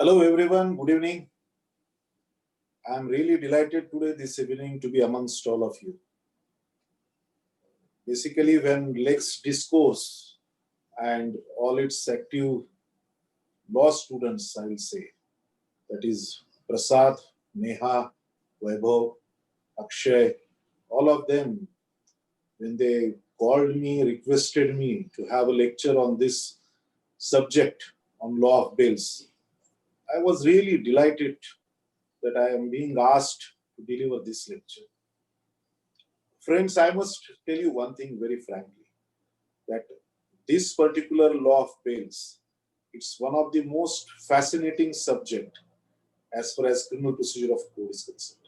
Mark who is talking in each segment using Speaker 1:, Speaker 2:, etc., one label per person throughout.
Speaker 1: Hello everyone, good evening. I'm really delighted today this evening to be amongst all of you. Basically, when Lex Discourse and all its active law students, I will say, that is Prasad, Neha, Vaibhav, Akshay, all of them, when they called me, requested me to have a lecture on this subject on law of bails, I was really delighted that I am being asked to deliver this lecture. Friends, I must tell you one thing very frankly, that this particular law of bails, it's one of the most fascinating subject as far as criminal procedure of code is concerned.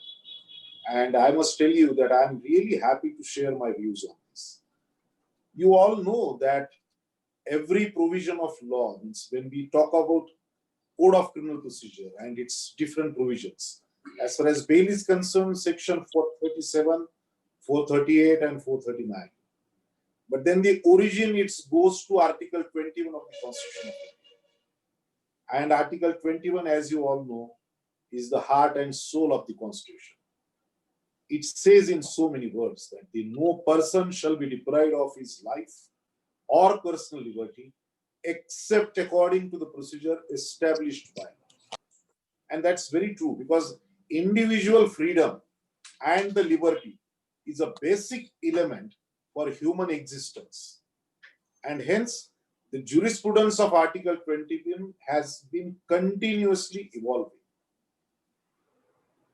Speaker 1: And I must tell you that I'm really happy to share my views on this. You all know that every provision of law, means when we talk about code of criminal procedure and its different provisions, as far as bail is concerned, section 437, 438 and 439. But then the origin, it goes to Article 21 of the Constitution of India. And Article 21, as you all know, is the heart and soul of the Constitution. It says in so many words that no person shall be deprived of his life or personal liberty except according to the procedure established by law. And that's very true, because individual freedom and the liberty is a basic element for human existence. And hence, the jurisprudence of Article 21 has been continuously evolving.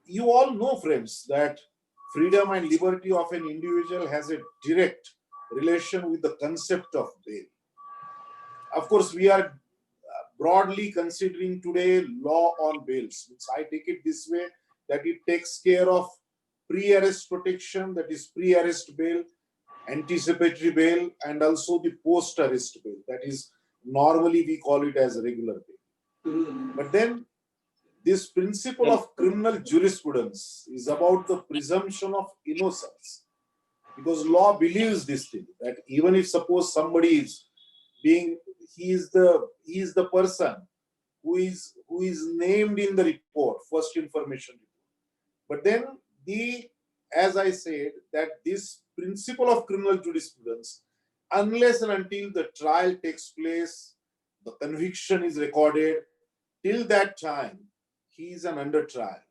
Speaker 1: You all know, friends, that freedom and liberty of an individual has a direct relation with the concept of bail. Of course, we are broadly considering today law on bails. I take it this way, that it takes care of pre-arrest protection, that is pre-arrest bail, anticipatory bail, and also the post-arrest bail, that is normally we call it as regular bail. But then this principle of criminal jurisprudence is about the presumption of innocence, because law believes this thing, that even if suppose somebody is being, he is the person who is named in the report, first information report. But then as I said, that this principle of criminal jurisprudence, unless and until the trial takes place, the conviction is recorded, till that time, he is an under trial.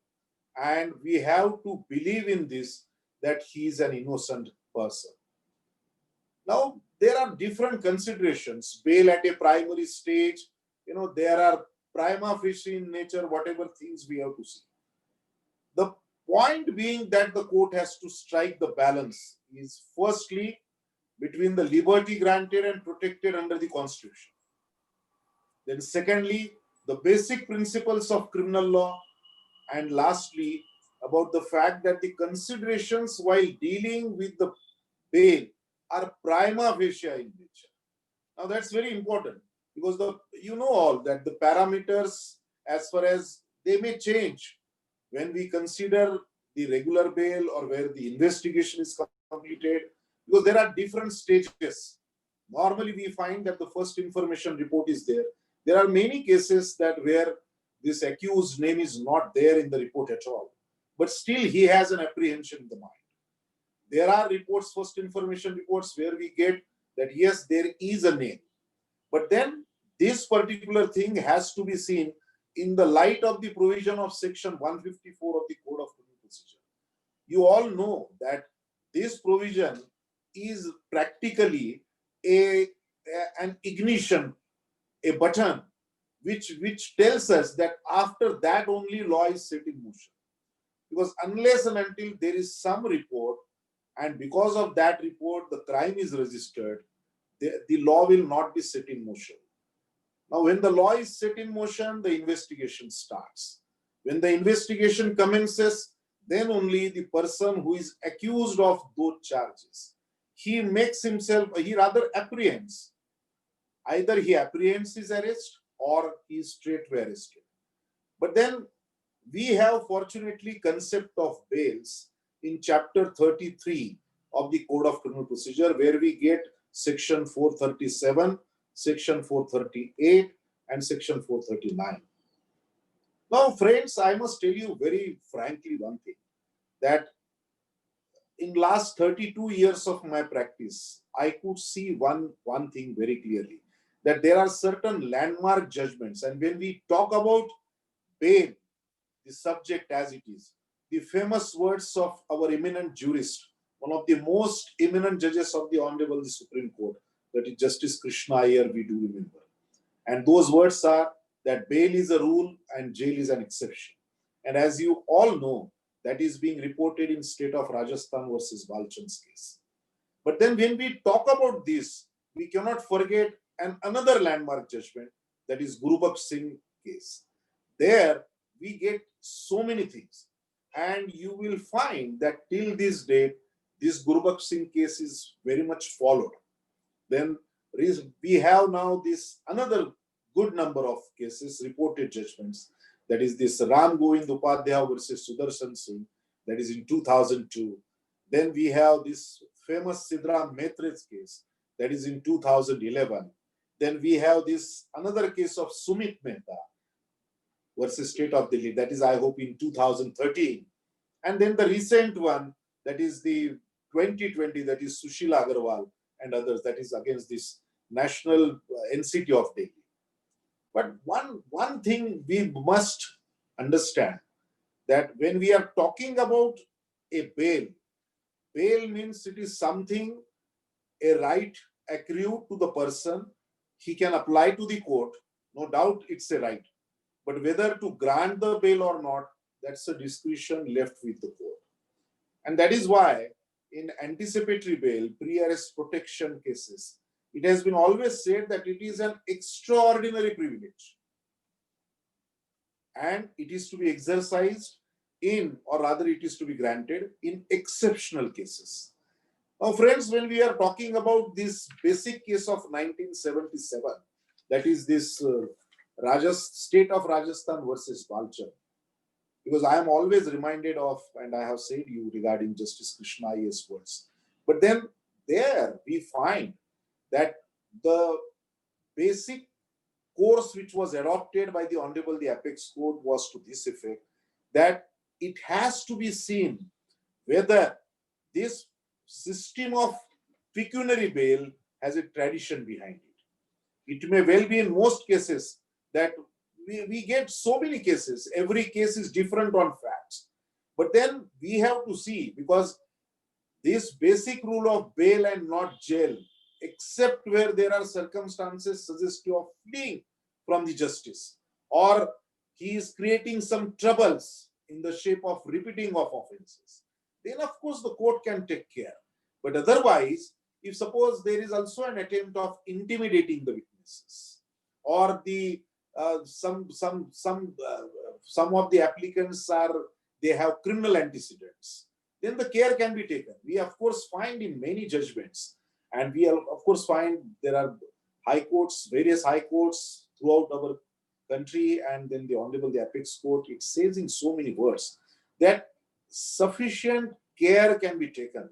Speaker 1: And we have to believe in this, that he is an innocent person. Now, there are different considerations. Bail at a primary stage, there are prima facie in nature, whatever things we have to see. The point being that the court has to strike the balance is firstly between the liberty granted and protected under the Constitution. Then secondly, the basic principles of criminal law. And lastly, about the fact that the considerations while dealing with the bail are prima facie in nature. Now that's very important, because all that the parameters, as far as they may change when we consider the regular bail or where the investigation is completed, because there are different stages. Normally we find that the first information report is there. There are many cases that where this accused name is not there in the report at all, but still he has an apprehension in the mind. There are reports, first information reports, where we get that yes, there is a name. But then this particular thing has to be seen in the light of the provision of section 154 of the Code of Criminal Procedure. You all know that this provision is practically an ignition, a button, which tells us that after that only law is set in motion. Because unless and until there is some report, and because of that report the crime is registered, the law will not be set in motion. Now, when the law is set in motion, the investigation starts. When the investigation commences, then only the person who is accused of those charges, he rather apprehends. Either he apprehends his arrest or he is straightway arrested. But then we have fortunately concept of bails in chapter 33 of the Code of Criminal Procedure, where we get section 437, section 438 and section 439. Now, friends, I must tell you very frankly one thing, that in last 32 years of my practice, I could see one thing very clearly, that there are certain landmark judgments. And when we talk about bail, the subject as it is, the famous words of our eminent jurist, one of the most eminent judges of the Honorable the Supreme Court, that is Justice Krishna Iyer, we do remember. And those words are that bail is a rule and jail is an exception. And as you all know, that is being reported in state of Rajasthan versus Balchand's case. But then when we talk about this, we cannot forget another landmark judgment, that is Gurubaksh Singh case. There we get so many things. And you will find that till this date, this Gurubaksh Singh case is very much followed. Then we have now this another good number of cases, reported judgments. That is this Ram Govind Upadhyaya versus Sudarshan Singh, that is in 2002. Then we have this famous Sidram Maitres case, that is in 2011. Then we have this another case of Sumit Mehta versus State of Delhi, that is, I hope, in 2013. And then the recent one, that is the 2020, that is Sushila Agarwal and others, that is against this National NCT of Delhi. But one thing we must understand, that when we are talking about a bail, bail means it is something, a right accrued to the person. He can apply to the court, no doubt it's a right. But whether to grant the bail or not, that's a discretion left with the court. And that is why in anticipatory bail, pre-arrest protection cases, it has been always said that it is an extraordinary privilege. And it is to be exercised in, or rather it is to be granted in exceptional cases. Now, friends, when we are talking about this basic case of 1977, that is this state of Rajasthan versus Balchand, because I am always reminded of, and I have said you regarding Justice Krishna Iyer's words. But then there we find that the basic course which was adopted by the Honorable the Apex Court was to this effect, that it has to be seen whether this system of pecuniary bail has a tradition behind it. It may well be in most cases that we get so many cases, every case is different on facts. But then we have to see, because this basic rule of bail and not jail, except where there are circumstances suggestive of fleeing from the justice, or he is creating some troubles in the shape of repeating of offenses, then of course the court can take care. But otherwise, if suppose there is also an attempt of intimidating the witnesses, or the some of the applicants they have criminal antecedents, then the care can be taken. We of course find in many judgments, and we of course find there are high courts, various high courts throughout our country, and then the Honorable the Apex Court, it says in so many words that sufficient care can be taken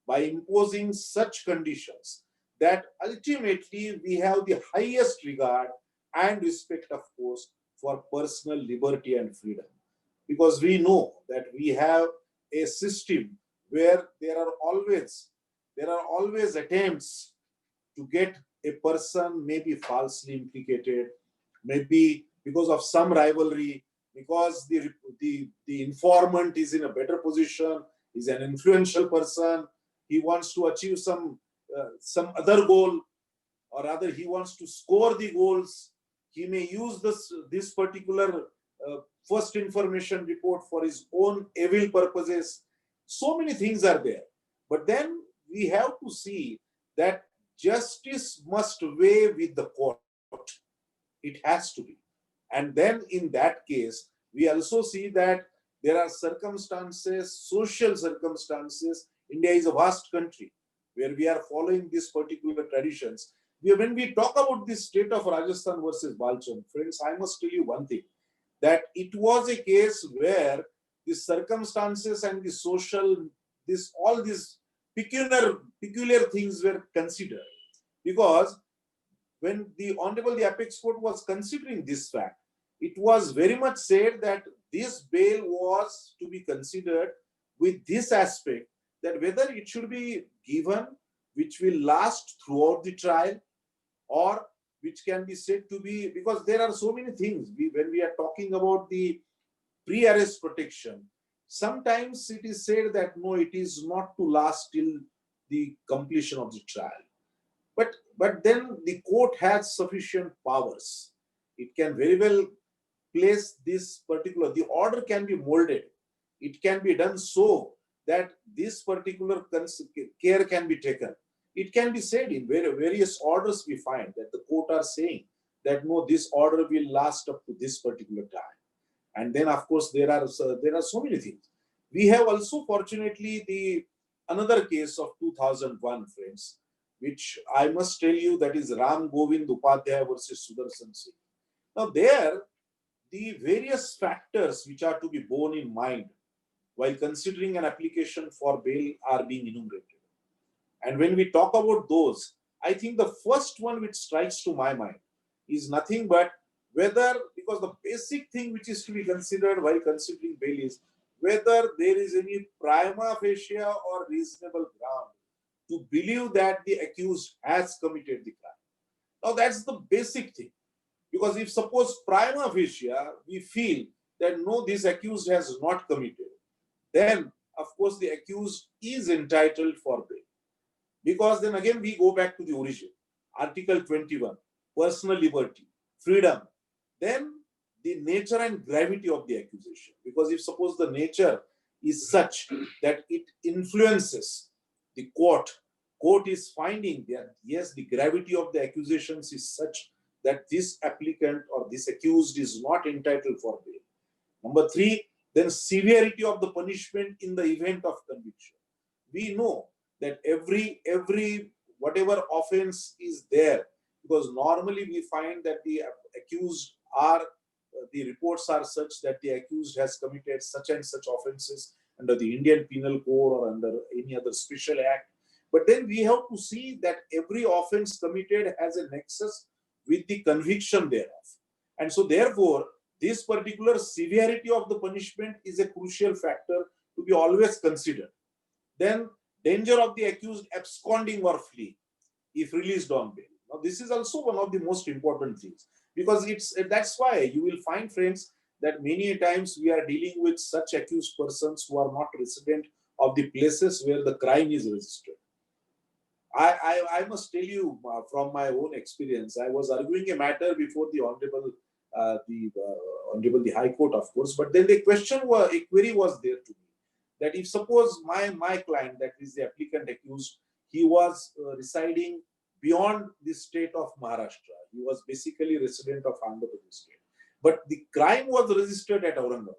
Speaker 1: by imposing such conditions that ultimately we have the highest regard and respect, of course, for personal liberty and freedom. Because we know that we have a system where there are always attempts to get a person maybe falsely implicated, maybe because of some rivalry, because the informant is in a better position, is an influential person, he wants to achieve some other goal, or rather he wants to score the goals. He may use this particular first information report for his own evil purposes. So many things are there. But then we have to see that justice must weigh with the court. It has to be. And then in that case, we also see that there are circumstances, social circumstances. India is a vast country where we are following these particular traditions. When we talk about this state of Rajasthan versus Balchand, friends, I must tell you one thing, that it was a case where the circumstances and the social, all these peculiar things were considered. Because when the Honorable the Apex Court was considering this fact, it was very much said that this bail was to be considered with this aspect, that whether it should be given which will last throughout the trial, or which can be said to be, because there are so many things. When we are talking about the pre-arrest protection, sometimes it is said that no, it is not to last till the completion of the trial. But then the court has sufficient powers. It can very well place this particular, the order can be molded. It can be done so that this particular care can be taken. It can be said in various orders we find that the court are saying that no, this order will last up to this particular time. And then of course there are so many things. We have also fortunately the another case of 2001, friends, which I must tell you, that is Ram Govind Upadhyay versus Sudarshan Singh. Now there, the various factors which are to be borne in mind while considering an application for bail are being enumerated. And when we talk about those, I think the first one which strikes to my mind is nothing but whether, because the basic thing which is to be considered while considering bail is whether there is any prima facie or reasonable ground to believe that the accused has committed the crime. Now that's the basic thing. Because if suppose prima facie we feel that no, this accused has not committed, then of course the accused is entitled for bail. Because then again we go back to the origin. Article 21, personal liberty, freedom. Then the nature and gravity of the accusation. Because if suppose the nature is such that it influences the court is finding that yes, the gravity of the accusations is such that this applicant or this accused is not entitled for bail. Number 3, then severity of the punishment in the event of conviction. We know that every whatever offense is there, because normally we find that the accused are, the reports are such that the accused has committed such and such offenses under the Indian Penal Code or under any other special act. But then we have to see that every offense committed has a nexus with the conviction thereof. And so therefore, this particular severity of the punishment is a crucial factor to be always considered. Then danger of the accused absconding or fleeing if released on bail. Now this is also one of the most important things, because that's why you will find, friends, that many times we are dealing with such accused persons who are not resident of the places where the crime is registered. I must tell you from my own experience, I was arguing a matter before the Honorable the High Court, of course, but then the a query was there to me, that if suppose my client, that is the applicant accused, he was residing beyond the state of Maharashtra. He was basically resident of Andhra Pradesh state, but the crime was registered at Aurangabad.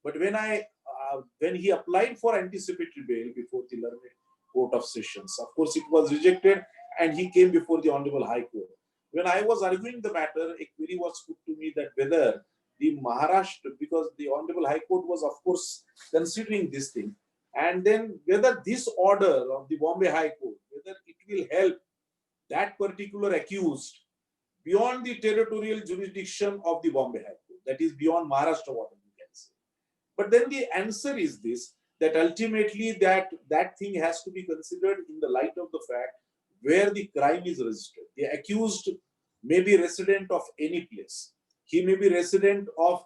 Speaker 1: But when he applied for anticipatory bail before the learned Court of Sessions, of course it was rejected, and he came before the Honorable High Court. When I was arguing the matter, a query was put to me that whether the Maharashtra, because the Honorable High Court was of course considering this thing, and then whether this order of the Bombay High Court, whether it will help that particular accused beyond the territorial jurisdiction of the Bombay High Court, that is beyond Maharashtra, what we can say. But then the answer is this, that ultimately that thing has to be considered in the light of the fact where the crime is registered. The accused may be resident of any place. He may be resident of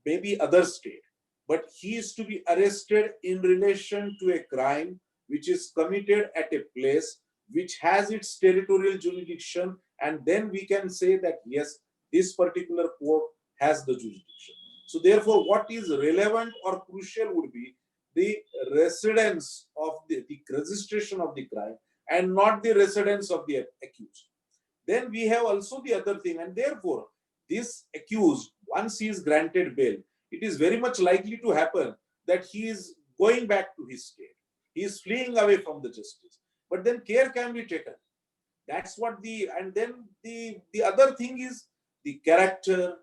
Speaker 1: maybe other state, but he is to be arrested in relation to a crime which is committed at a place which has its territorial jurisdiction, and then we can say that yes, this particular court has the jurisdiction. So therefore, what is relevant or crucial would be the residence of the registration of the crime and not the residence of the accused. Then we have also the other thing, and therefore this accused, once he is granted bail, it is very much likely to happen that he is going back to his state. He is fleeing away from the justice. But then care can be taken. That's what and then the other thing is the character,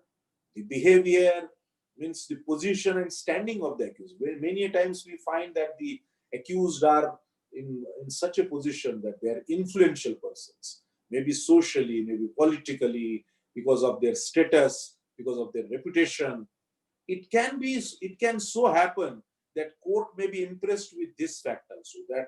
Speaker 1: the behavior, means the position and standing of the accused. Many times we find that the accused are in such a position that they are influential persons, maybe socially, maybe politically, because of their status, because of their reputation. It can so happen that court may be impressed with this factor, so that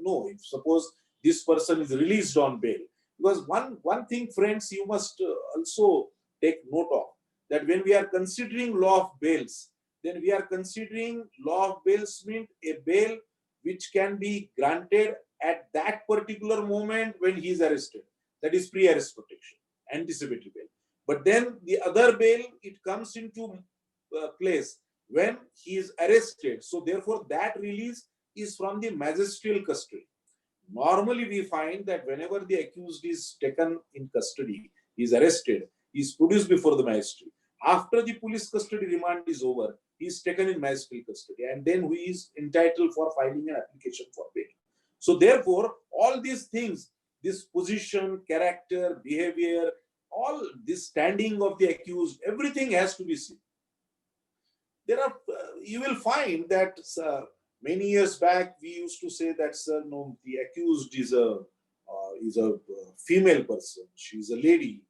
Speaker 1: no, if suppose this person is released on bail, because one thing, friends, you must also take note of, that when we are considering law of bails, then we are considering law of bails means a bail which can be granted at that particular moment when he is arrested. That is pre-arrest protection, anticipatory bail. But then the other bail, it comes into place when he is arrested. So therefore, that release is from the magisterial custody. Normally, we find that whenever the accused is taken in custody, he is arrested, he is produced before the magistrate. After the police custody remand is over, he is taken in magisterial custody, and then he is entitled for filing an application for bail. So therefore, all these things, this position, character, behavior, all this standing of the accused, everything has to be seen. There are, you will find that many years back we used to say that, sir, no, the accused is a female person, she is a lady.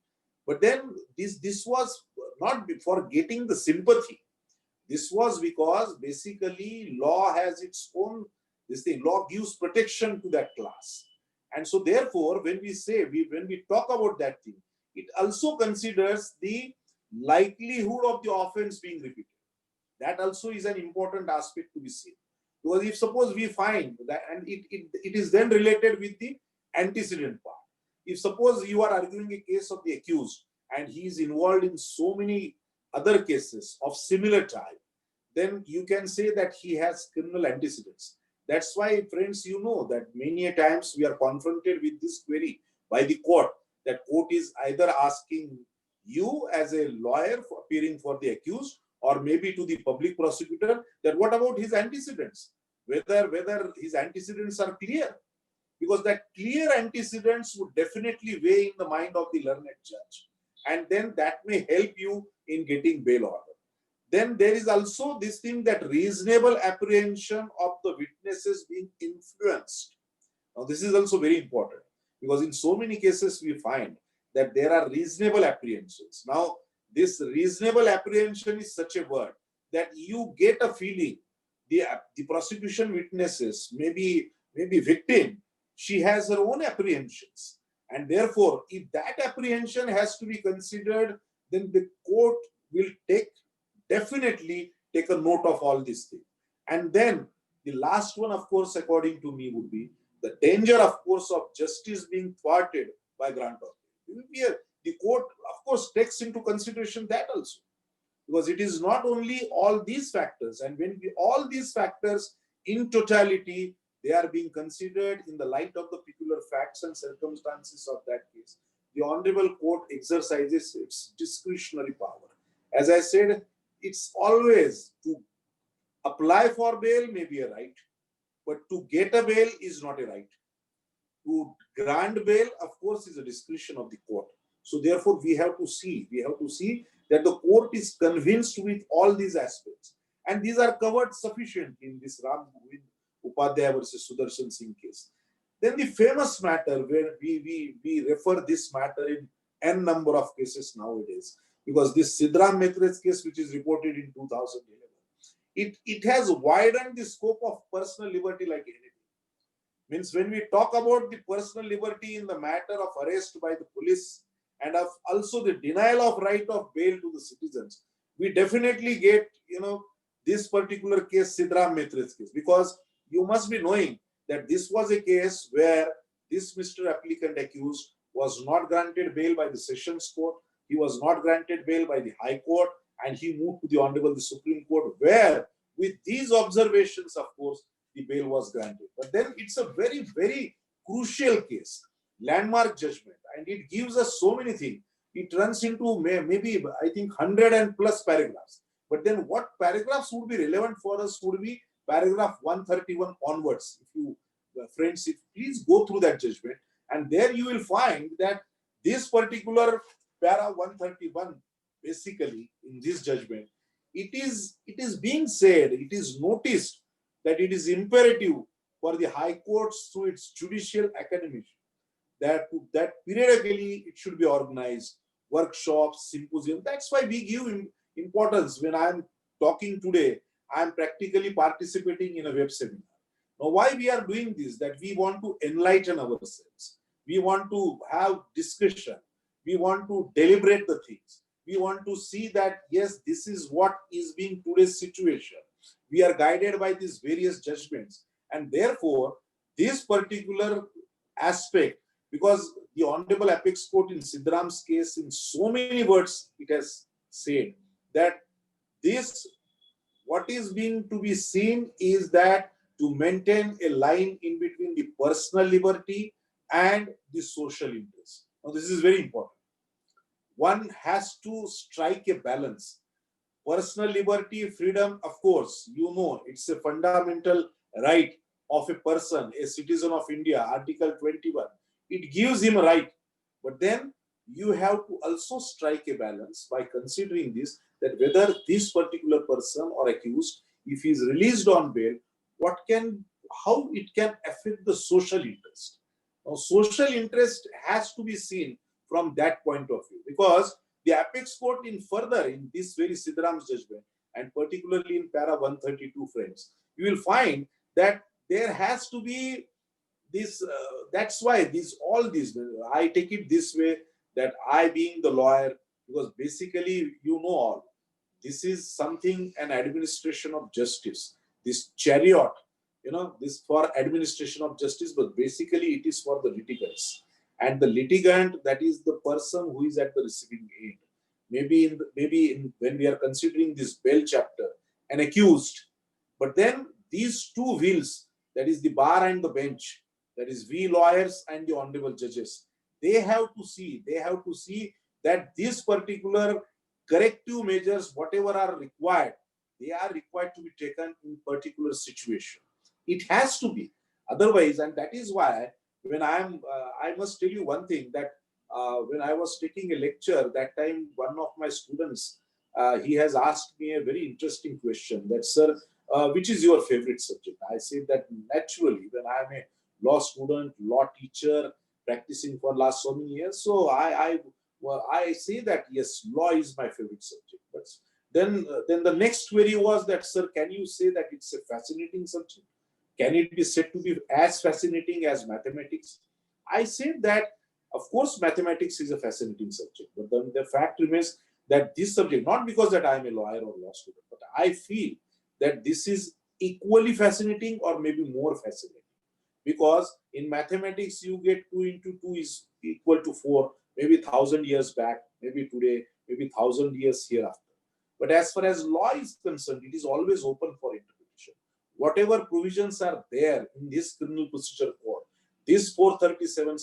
Speaker 1: But then this was not for getting the sympathy. This was because basically law has its own, this thing, law gives protection to that class. And so therefore, when we say, when we talk about that thing, it also considers the likelihood of the offense being repeated. That also is an important aspect to be seen. Because if suppose we find that, and it is then related with the antecedent part. If suppose you are arguing a case of the accused and he is involved in so many other cases of similar type, then you can say that he has criminal antecedents. That's why, friends, you know that many a times we are confronted with this query by the court, that court is either asking you as a lawyer for appearing for the accused, or maybe to the public prosecutor, that what about his antecedents? Whether his antecedents are clear. Because that clear antecedents would definitely weigh in the mind of the learned judge. And then that may help you in getting bail order. Then there is also this thing, that reasonable apprehension of the witnesses being influenced. Now this is also very important, because in so many cases we find that there are reasonable apprehensions. Now this reasonable apprehension is such a word that you get a feeling the prosecution witnesses, maybe victim, she has her own apprehensions. And therefore, if that apprehension has to be considered, then the court will definitely take a note of all these things. And then the last one, of course, according to me, would be the danger, of course, of justice being thwarted by grant of bail. The court, of course, takes into consideration that also, because it is not only all these factors, and when all these factors in totality, they are being considered in the light of the peculiar facts and circumstances of that case. The Honorable Court exercises its discretionary power. As I said, it's always to apply for bail may be a right, but to get a bail is not a right. To grant bail, of course, is a discretion of the court. So therefore, we have to see that the court is convinced with all these aspects. And these are covered sufficiently in this Ram Upadhyaya versus Sudarshan Singh case. Then the famous matter, where we refer this matter in n number of cases nowadays, because this Sidram Maitra's case, which is reported in 2011, it has widened the scope of personal liberty like anything. Means when we talk about the personal liberty in the matter of arrest by the police, and of also the denial of right of bail to the citizens, we definitely get, this particular case, Sidram Maitra's case, because you must be knowing that this was a case where this Mr. Applicant accused was not granted bail by the Sessions Court, he was not granted bail by the High Court, and he moved to the Honorable the Supreme Court, where with these observations, of course, the bail was granted. But then it's a very, very crucial case, landmark judgment, and it gives us so many things. It runs into maybe, I think, 100 and plus paragraphs. But then what paragraphs would be relevant for us would be paragraph 131 onwards. If you, friends, please go through that judgment, and there you will find that this particular para 131, basically in this judgment, it is being said, it is noticed that it is imperative for the High Courts through its judicial academy that periodically it should be organized, workshops, symposium. That's why we give importance. When I'm talking today, I'm practically participating in a web seminar. Now, why we are doing this? That we want to enlighten ourselves. We want to have discussion. We want to deliberate the things. We want to see that, yes, this is what is being today's situation. We are guided by these various judgments. And therefore, this particular aspect, because the Honorable Apex Court in Sidram's case, in so many words, it has said that this, what is being to be seen is that to maintain a line in between the personal liberty and the social interest. Now, this is very important. One has to strike a balance. Personal liberty, freedom, of course, you know, it's a fundamental right of a person, a citizen of India, Article 21. It gives him a right. But then you have to also strike a balance by considering this, that whether this particular person or accused, if he is released on bail, how it can affect the social interest. Now, social interest has to be seen from that point of view, because the Apex Court in this very Sidram's judgment, and particularly in para 132, friends, you will find that there has to be this, that's why I take it this way, that I being the lawyer, because basically, you know all, this is something, an administration of justice, this chariot, this for administration of justice, but basically it is for the litigants. And the litigant, that is the person who is at the receiving end. When we are considering this bail chapter, an accused, but then these two wheels, that is the bar and the bench, that is we lawyers and the honorable judges, they have to see that this particular corrective measures, whatever are required, they are required to be taken in particular situation. It has to be. Otherwise, and that is why when I must tell you one thing, that when I was taking a lecture, that time one of my students, he has asked me a very interesting question, that, sir, which is your favorite subject? I said that naturally, when I am a law student, law teacher, practicing for last so many years, so I say that, yes, law is my favorite subject. But then the next query was that, sir, can you say that it's a fascinating subject? Can it be said to be as fascinating as mathematics? I said that, of course, mathematics is a fascinating subject, but then the fact remains that this subject, not because that I am a lawyer or law student, but I feel that this is equally fascinating or maybe more fascinating. Because in mathematics, you get 2 into 2 is equal to 4, maybe 1,000 years back, maybe today, maybe 1,000 years hereafter. But as far as law is concerned, it is always open for interpretation. Whatever provisions are there in this criminal procedure code, this 437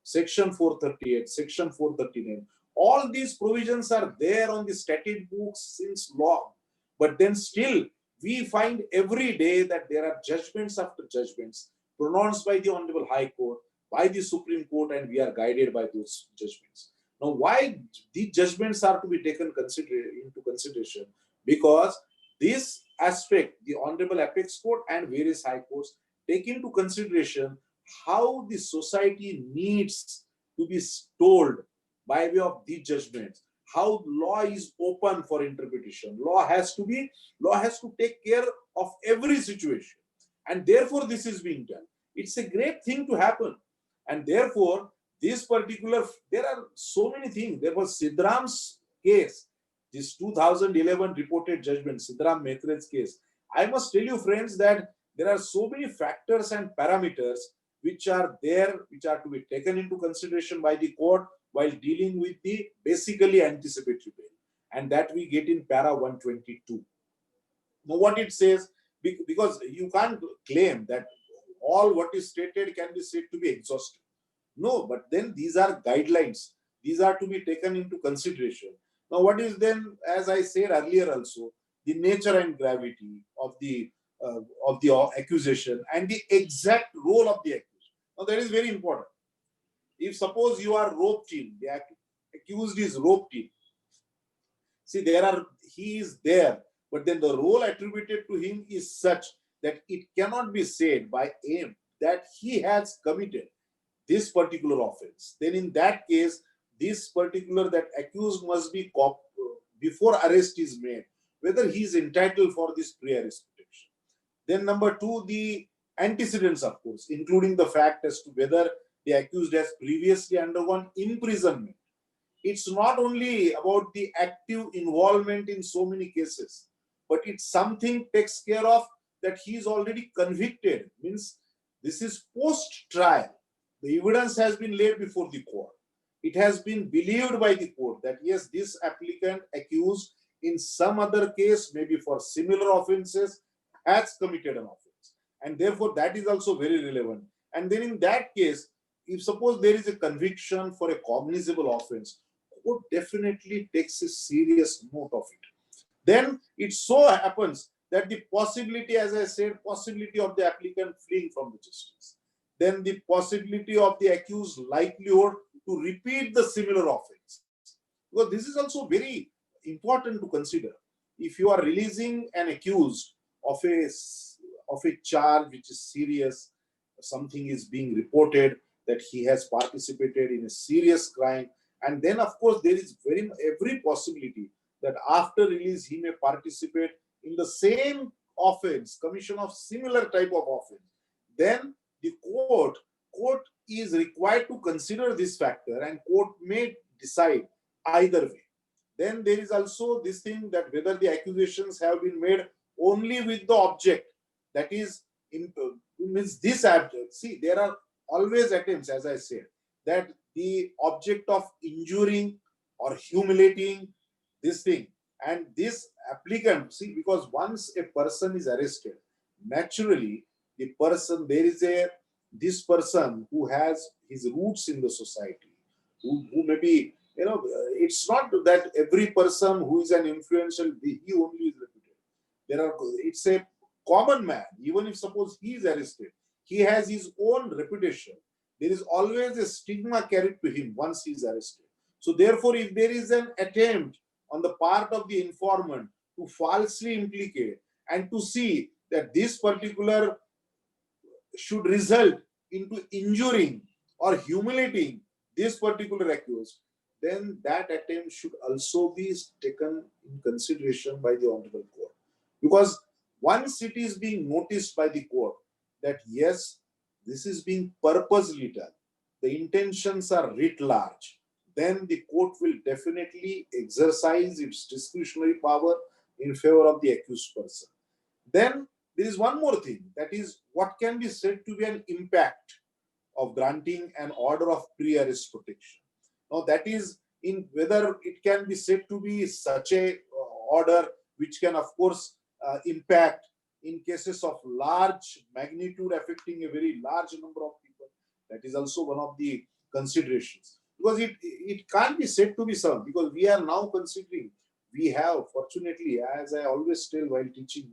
Speaker 1: section 438, section 439, all these provisions are there on the statute books since long. But then still, we find every day that there are judgments after judgments pronounced by the Honorable High Court, by the Supreme Court, and we are guided by those judgments. Now, why these judgments are to be taken into consideration? Because this aspect, the Honorable Apex Court and various high courts take into consideration how the society needs to be told by way of these judgments, how law is open for interpretation. Law has to take care of every situation. And therefore, this is being done. It's a great thing to happen. And therefore, there are so many things. There was Sidram's case, this 2011 reported judgment, Sidram Mehtra's case. I must tell you, friends, that there are so many factors and parameters which are to be taken into consideration by the court while dealing with the basically anticipatory bail. And that we get in para 122. Now, what it says, because you can't claim that all what is stated can be said to be exhaustive. No, but then these are guidelines. These are to be taken into consideration. Now, what is then, as I said earlier also, the nature and gravity of the accusation and the exact role of the accused. Now, that is very important. If suppose you are roped in, the accused is roped in. See, he is there, but then the role attributed to him is such that it cannot be said by aim that he has committed this particular offense. Then in that case, this particular, that accused must be before arrest is made, whether he is entitled for this pre-arrest protection. Then number two, the antecedents, of course, including the fact as to whether the accused has previously undergone imprisonment. It's not only about the active involvement in so many cases, but it's something takes care of that he is already convicted. Means this is post-trial. The evidence has been laid before the court. It has been believed by the court that yes, this applicant accused in some other case, maybe for similar offences, has committed an offence. And therefore, that is also very relevant. And then in that case, if suppose there is a conviction for a cognizable offence, court definitely takes a serious note of it. Then it so happens that the possibility, as I said, possibility of the applicant fleeing from the justice, then the possibility of the accused likelihood to repeat the similar offence. Because this is also very important to consider. If you are releasing an accused of a charge which is serious, something is being reported that he has participated in a serious crime, and then of course there is every possibility that after release he may participate in the same offense, commission of similar type of offense, then the court is required to consider this factor, and court may decide either way. Then there is also this thing that whether the accusations have been made only with the object, that is, means this object. See, there are always attempts, as I said, that the object of injuring or humiliating this thing, and this applicant, see, because once a person is arrested, naturally the person, this person who has his roots in the society, who maybe, it's not that every person who is an influential, he only is reputed. It's a common man, even if suppose he is arrested, he has his own reputation. There is always a stigma carried to him once he is arrested. So therefore, if there is an attempt on the part of the informant to falsely implicate and to see that this particular should result into injuring or humiliating this particular accused, then that attempt should also be taken in consideration by the Honorable Court. Because once it is being noticed by the court that yes, this is being purposely done, the intentions are writ large, then the court will definitely exercise its discretionary power in favor of the accused person. Then there is one more thing, that is what can be said to be an impact of granting an order of pre-arrest protection. Now that is in whether it can be said to be such a order which can of course impact in cases of large magnitude affecting a very large number of people. That is also one of the considerations. Because it can't be said to be some, because we are now considering, we have fortunately, as I always tell while teaching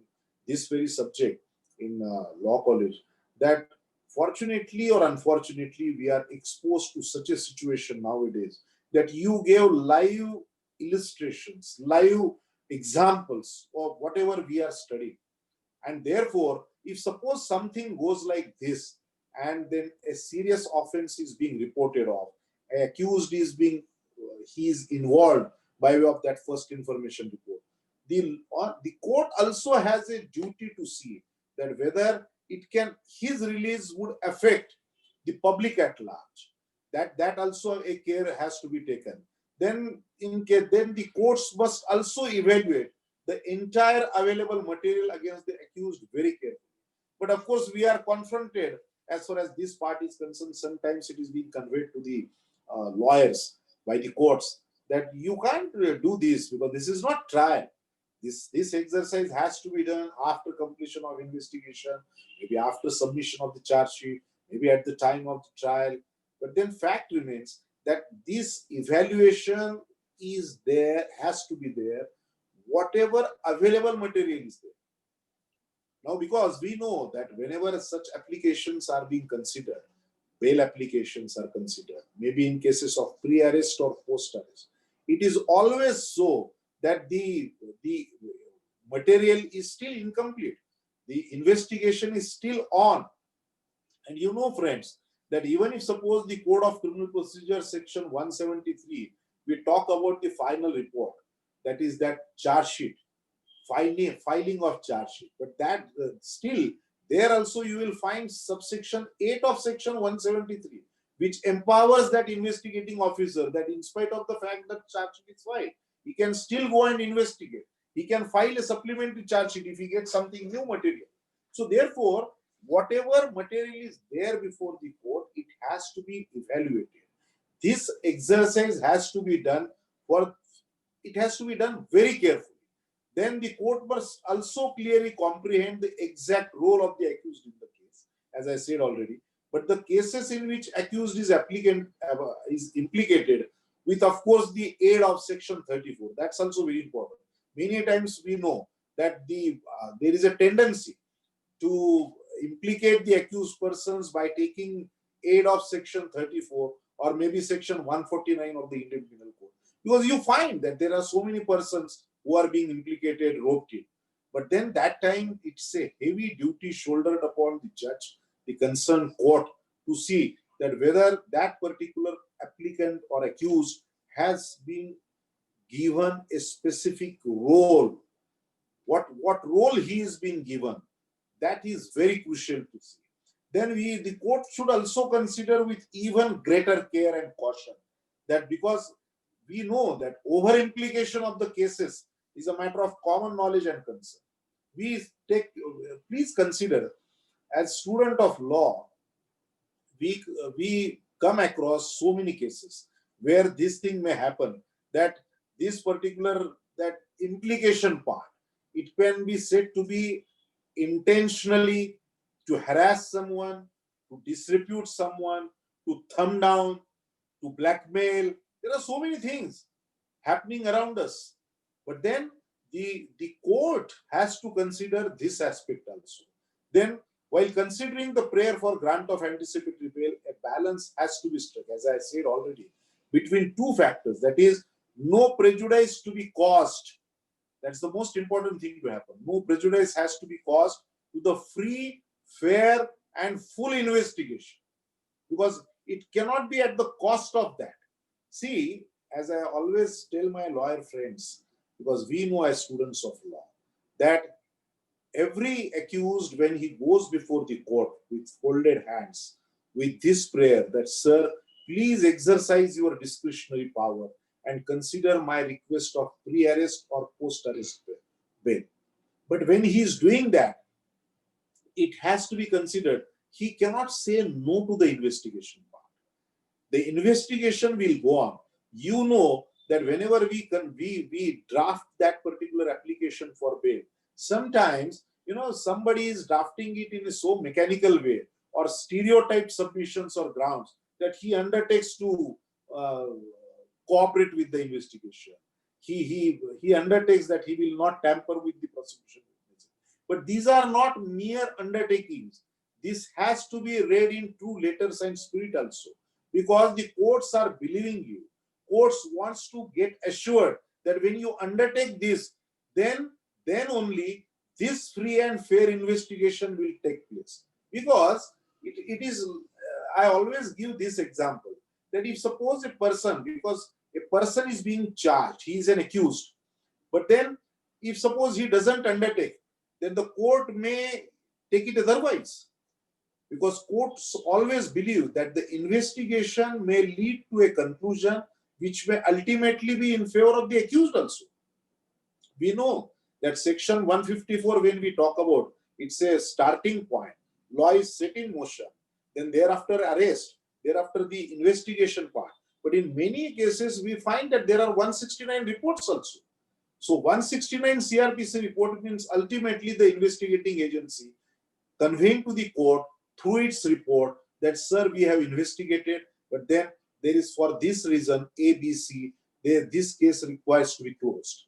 Speaker 1: this very subject in law college, that fortunately or unfortunately we are exposed to such a situation nowadays that you gave live illustrations, live examples of whatever we are studying. And therefore, if suppose something goes like this, and then a serious offense is being reported of, an accused is he is involved by way of that first information report, the court also has a duty to see that whether his release would affect the public at large. That also a care has to be taken. Then the courts must also evaluate the entire available material against the accused very carefully. But of course, we are confronted, as far as this part is concerned, sometimes it is being conveyed to the lawyers by the courts that you can't do this because this is not trial. This exercise has to be done after completion of investigation, maybe after submission of the charge sheet, maybe at the time of the trial. But then fact remains that this evaluation is there, has to be there, whatever available material is there. Now, because we know that whenever such applications are being considered, bail applications are considered, maybe in cases of pre-arrest or post-arrest, it is always so that the material is still incomplete. The investigation is still on. And you know, friends, that even if suppose the Code of Criminal Procedure section 173, we talk about the final report, that is that charge sheet, filing of charge sheet. But that still, there also you will find subsection 8 of section 173, which empowers that investigating officer that in spite of the fact that charge sheet is filed, he can still go and investigate. He can file a supplementary charge sheet if he gets something new material. So therefore, whatever material is there before the court, it has to be evaluated. This exercise has to be done very carefully. Then the court must also clearly comprehend the exact role of the accused in the case, as I said already. But the cases in which accused is implicated, with of course the aid of section 34, that's also very important. Many times we know that there is a tendency to implicate the accused persons by taking aid of section 34 or maybe section 149 of the Indian Penal Code, because you find that there are so many persons who are being implicated, roped in. But then that time it's a heavy duty shouldered upon the judge, the concerned court, to see that whether that particular applicant or accused has been given a specific role. What role he is being given, that is very crucial to see. Then the court should also consider with even greater care and caution that, because we know that over implication of the cases is a matter of common knowledge and concern. Please consider, as student of law, we come across so many cases where this thing may happen, that this particular, that implication part, it can be said to be intentionally to harass someone, to disrepute someone, to thumb down, to blackmail. There are so many things happening around us. But then the court has to consider this aspect also. Then, while considering the prayer for grant of anticipatory bail, a balance has to be struck, as I said already, between two factors. That is, no prejudice to be caused. That's the most important thing to happen. No prejudice has to be caused to the free, fair, and full investigation, because it cannot be at the cost of that. See, as I always tell my lawyer friends, because we know as students of law, that every accused, when he goes before the court with folded hands, with this prayer that, sir, please exercise your discretionary power and consider my request of pre-arrest or post-arrest bail. But when he is doing that, it has to be considered, he cannot say no to the investigation part. The investigation will go on. You know that whenever we draft that particular application for bail, sometimes, somebody is drafting it in a so mechanical way or stereotyped submissions or grounds that he undertakes to cooperate with the investigation. He undertakes that he will not tamper with the prosecution. But these are not mere undertakings. This has to be read in true letters and spirit also, because the courts are believing you. Courts wants to get assured that when you undertake this, then only this free and fair investigation will take place. Because it is, I always give this example, that if suppose a person, because a person is being charged, he is an accused, but then if suppose he doesn't undertake, then the court may take it otherwise. Because courts always believe that the investigation may lead to a conclusion which may ultimately be in favor of the accused also. We know that section 154, when we talk about, it's a starting point. Law is set in motion. Then thereafter arrest, thereafter the investigation part. But in many cases, we find that there are 169 reports also. So 169 CRPC report means ultimately the investigating agency conveying to the court through its report that, sir, we have investigated, but then there is, for this reason, A, B, C, this case requires to be closed.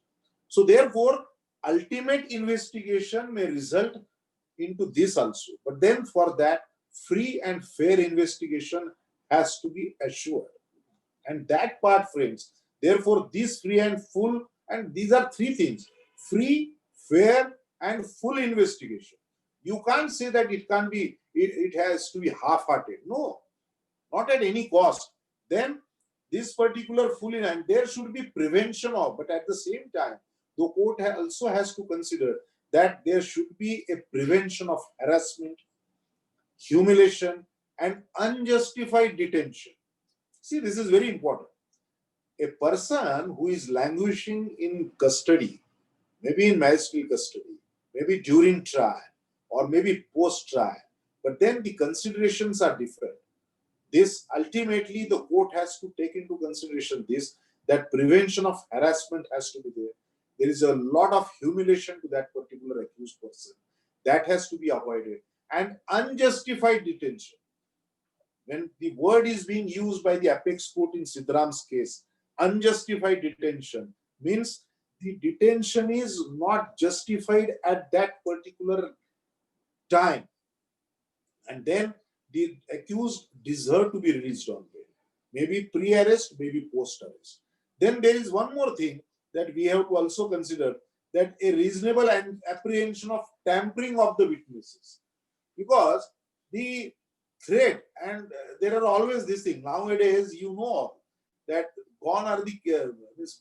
Speaker 1: So therefore, ultimate investigation may result into this also. But then for that, free and fair investigation has to be assured. And that part, friends, therefore, this free and full, and these are three things: free, fair, and full investigation. You can't say that it can be, it has to be half-hearted. No. not at any cost, then this particular fully, and there should be prevention of, but at the same time, the court also has to consider that there should be a prevention of harassment, humiliation, and unjustified detention. See, this is very important. A person who is languishing in custody, maybe in magistrate custody, maybe during trial, or maybe post-trial, but then the considerations are different. This ultimately the court has to take into consideration this, that prevention of harassment has to be there. There is a lot of humiliation to that particular accused person. That has to be avoided. And unjustified detention. When the word is being used by the apex court in Sidram's case, unjustified detention means the detention is not justified at that particular time. And then the accused deserve to be released on bail. Maybe pre-arrest, maybe post-arrest. Then there is one more thing that we have to also consider, that a reasonable apprehension of tampering of the witnesses. Because the threat, and there are always this thing, nowadays you know that gone are the,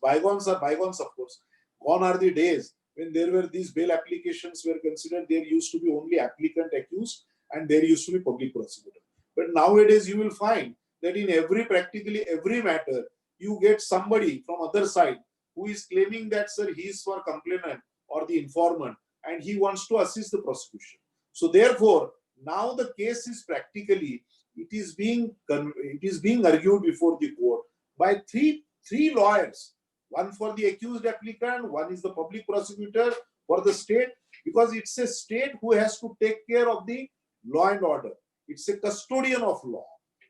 Speaker 1: bygones are bygones of course, gone are the days when there were these bail applications were considered, there used to be only applicant accused and there used to be public prosecutor. But nowadays you will find that in practically every matter, you get somebody from other side who is claiming that, sir, he is for complainant or the informant and he wants to assist the prosecution. So therefore, now the case is practically, it is being argued before the court by three lawyers. One for the accused applicant, one is the public prosecutor for the state, because it's a state who has to take care of the law and order. It's a custodian of law.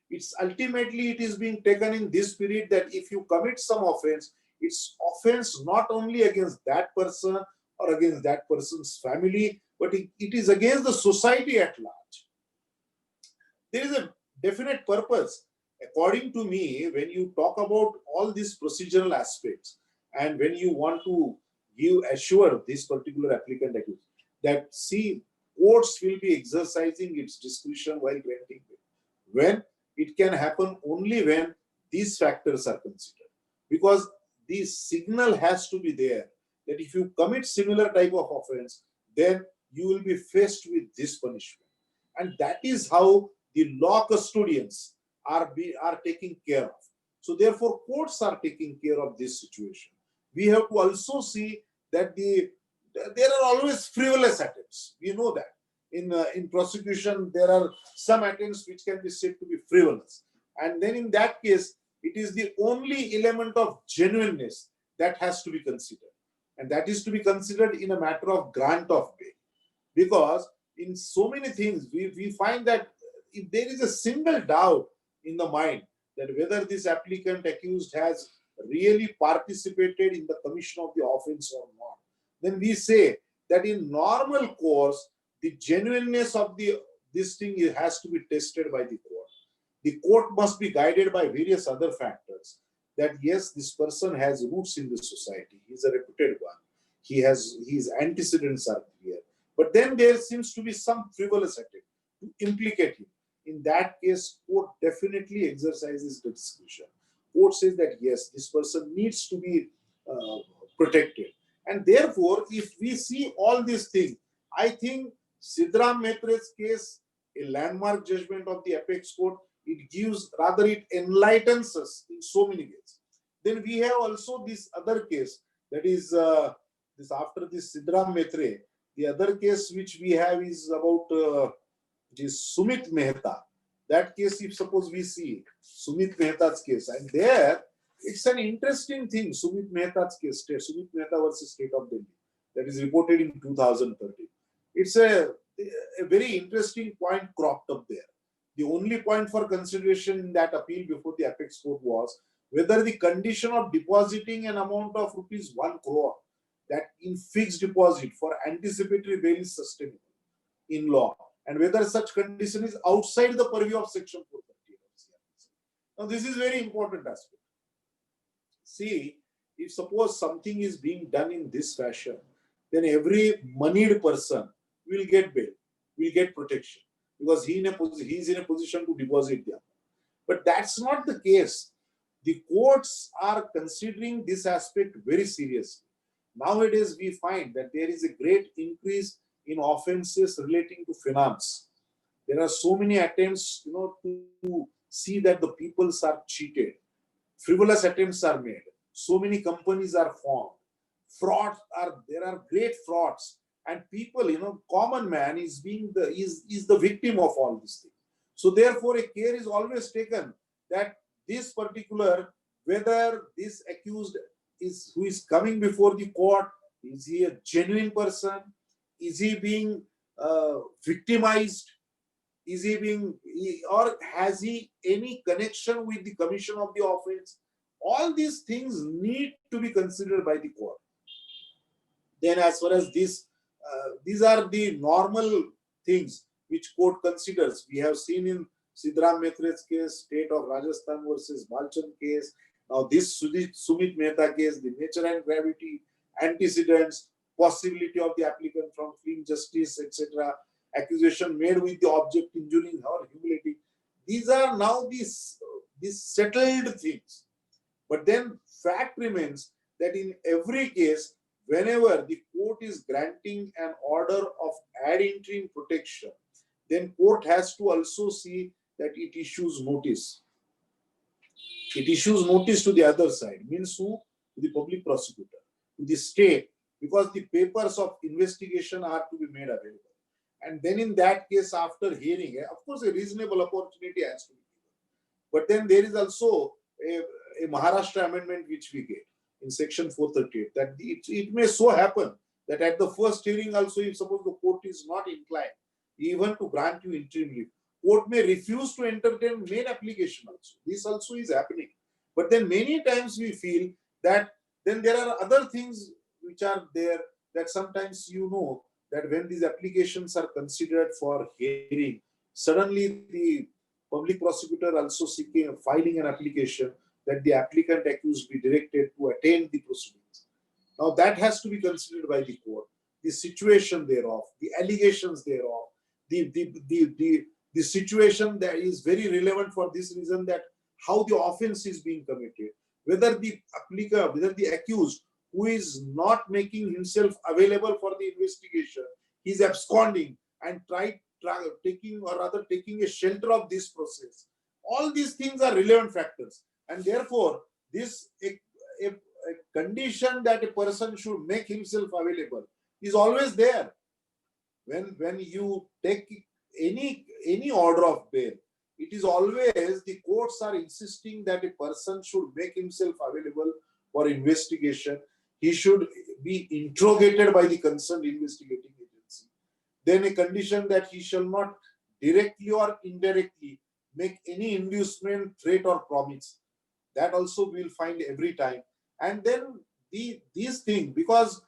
Speaker 1: It's ultimately, it is being taken in this spirit that if you commit some offense, it's offense not only against that person or against that person's family, but it is against the society at large. There is a definite purpose. According to me, when you talk about all these procedural aspects and when you want to assure this particular applicant accused that, see, courts will be exercising its discretion while granting bail. When it can happen only when these factors are considered. Because the signal has to be there that if you commit similar type of offense, then you will be faced with this punishment. And that is how the law custodians are taken care of. So therefore, courts are taking care of this situation. We have to also see that there are always frivolous attempts. We know that. In prosecution, there are some attempts which can be said to be frivolous. And then in that case, it is the only element of genuineness that has to be considered. And that is to be considered in a matter of grant of bail. Because in so many things, we find that if there is a single doubt in the mind that whether this applicant accused has really participated in the commission of the offense or not, then we say that in normal course, the genuineness of this thing has to be tested by the court. The court must be guided by various other factors. That yes, this person has roots in the society. He is a reputed one. His antecedents are clear. But then there seems to be some frivolous attempt to implicate him. In that case, court definitely exercises the discretion. Court says that yes, this person needs to be protected. And therefore, if we see all these things, I think Sidram Maitre's case, a landmark judgment of the apex court, it enlightens us in so many ways. Then we have also this other case, that is this after this Sidram Maitre, the other case which we have is about this Sumit Mehta. That case, if suppose we see Sumit Mehta's case, and there it's an interesting thing, Sumit Mehta's case, Sumit Mehta versus State of Delhi, that is reported in 2013. It's a very interesting point cropped up there. The only point for consideration in that appeal before the apex court was whether the condition of depositing an amount of rupees 1 crore that in fixed deposit for anticipatory bail is sustainable in law, and whether such condition is outside the purview of section 430. Now this is very important aspect. See, if suppose something is being done in this fashion, then every moneyed person will get bail, will get protection, because he is in a position to deposit them. But that's not the case. The courts are considering this aspect very seriously. Nowadays, we find that there is a great increase in offenses relating to finance. There are so many attempts, to see that the peoples are cheated. Frivolous attempts are made. So many companies are formed. There are great frauds, and people, common man is the victim of all these things. So therefore, a care is always taken that this particular, whether this accused who is coming before the court, is he a genuine person? Is he being victimized? Is he being, or has he any connection with the commission of the offense? All these things need to be considered by the court. Then, as far as these are the normal things which court considers. We have seen in Sidram Mehta's case, State of Rajasthan versus Manikchand case. Now, this Sumit Mehta case, the nature and gravity, antecedents, possibility of the applicant from fleeing justice, etc., accusation made with the object injuring or humiliating. These are now these settled things. But then fact remains that in every case, whenever the court is granting an order of ad interim protection, then court has to also see that it issues notice. It issues notice to the other side, means who? To the public prosecutor, to the state, because the papers of investigation are to be made available. And then in that case, after hearing, of course, a reasonable opportunity has to be given. But then there is also a Maharashtra amendment which we get in section 438, that it may so happen that at the first hearing also, if suppose the court is not inclined even to grant you interim leave, court may refuse to entertain main application also. This also is happening. But then many times we feel that then there are other things which are there, that sometimes that when these applications are considered for hearing, suddenly the public prosecutor also filing an application that the applicant accused be directed to attend the proceedings. Now that has to be considered by the court. The situation thereof, the allegations thereof, the situation that is very relevant for this reason, that how the offense is being committed, whether the applicant, whether the accused who is not making himself available for the investigation, he is absconding and taking a shelter of this process. All these things are relevant factors, and therefore this a condition that a person should make himself available is always there. When you take any order of bail, it is always the courts are insisting that a person should make himself available for investigation. He should be interrogated by the concerned investigating agency. Then a condition that he shall not directly or indirectly make any inducement, threat or promise. That also we will find every time. And then these things, because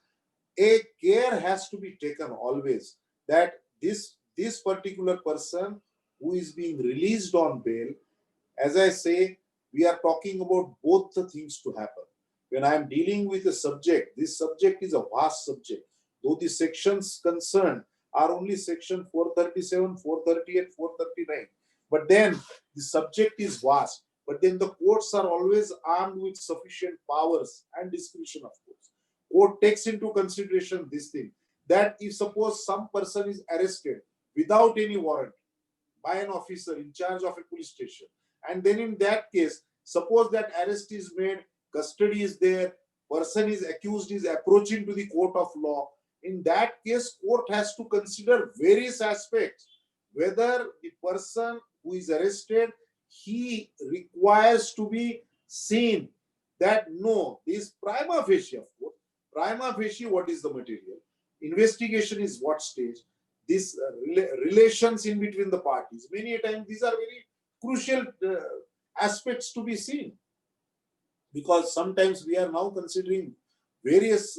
Speaker 1: a care has to be taken always that this particular person who is being released on bail, as I say, we are talking about both the things to happen. When I am dealing with a subject, this subject is a vast subject. Though the sections concerned are only section 437, 438, 439. But then the subject is vast. But then the courts are always armed with sufficient powers and discretion, of course. Court takes into consideration this thing, that if suppose some person is arrested without any warrant by an officer in charge of a police station, and then in that case, suppose that arrest is made, custody is there, person is accused is approaching to the court of law. In that case, court has to consider various aspects. Whether the person who is arrested, he requires to be seen that no, this prima facie, of course, prima facie, what is the material? Investigation is what stage? This relations in between the parties. Many a times these are very crucial aspects to be seen. Because sometimes we are now considering various